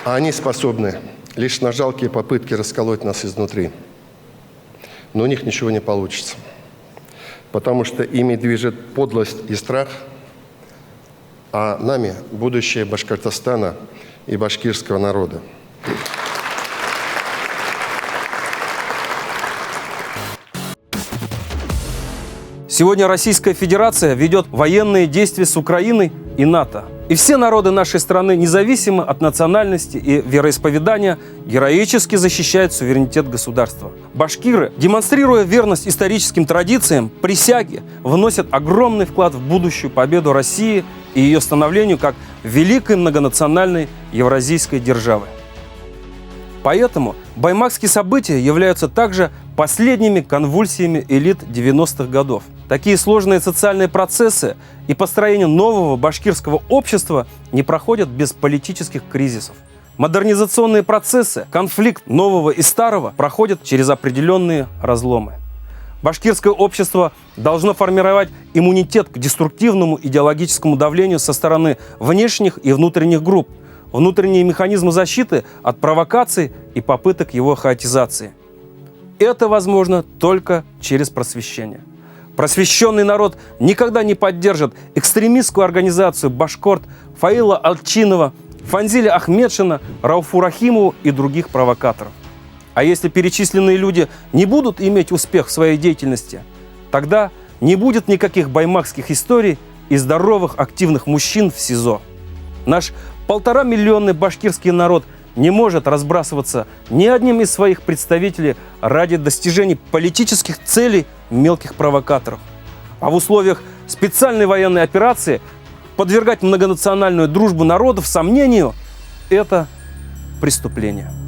А они способны лишь на жалкие попытки расколоть нас изнутри. Но у них ничего не получится. Потому что ими движет подлость и страх, а нами будущее Башкортостана и башкирского народа. Сегодня Российская Федерация ведет военные действия с Украиной и НАТО. И все народы нашей страны, независимо от национальности и вероисповедания, героически защищают суверенитет государства. Башкиры, демонстрируя верность историческим традициям, присяге, вносят огромный вклад в будущую победу России и ее становлению как великой многонациональной евразийской державы. Поэтому баймакские события являются также последними конвульсиями элит 90-х годов. Такие сложные социальные процессы и построение нового башкирского общества не проходят без политических кризисов. Модернизационные процессы, конфликт нового и старого проходят через определенные разломы. Башкирское общество должно формировать иммунитет к деструктивному идеологическому давлению со стороны внешних и внутренних групп, внутренние механизмы защиты от провокаций и попыток его хаотизации. Это возможно только через просвещение. Просвещенный народ никогда не поддержит экстремистскую организацию «Башкорт», Фаила Алчинова, Фанзиля Ахмедшина, Рауфу Рахимову и других провокаторов. А если перечисленные люди не будут иметь успех в своей деятельности, тогда не будет никаких баймакских историй и здоровых активных мужчин в СИЗО. Наш 1,5-миллионный башкирский народ не может разбрасываться ни одним из своих представителей ради достижения политических целей мелких провокаторов. А в условиях специальной военной операции подвергать многонациональную дружбу народов сомнению – это преступление.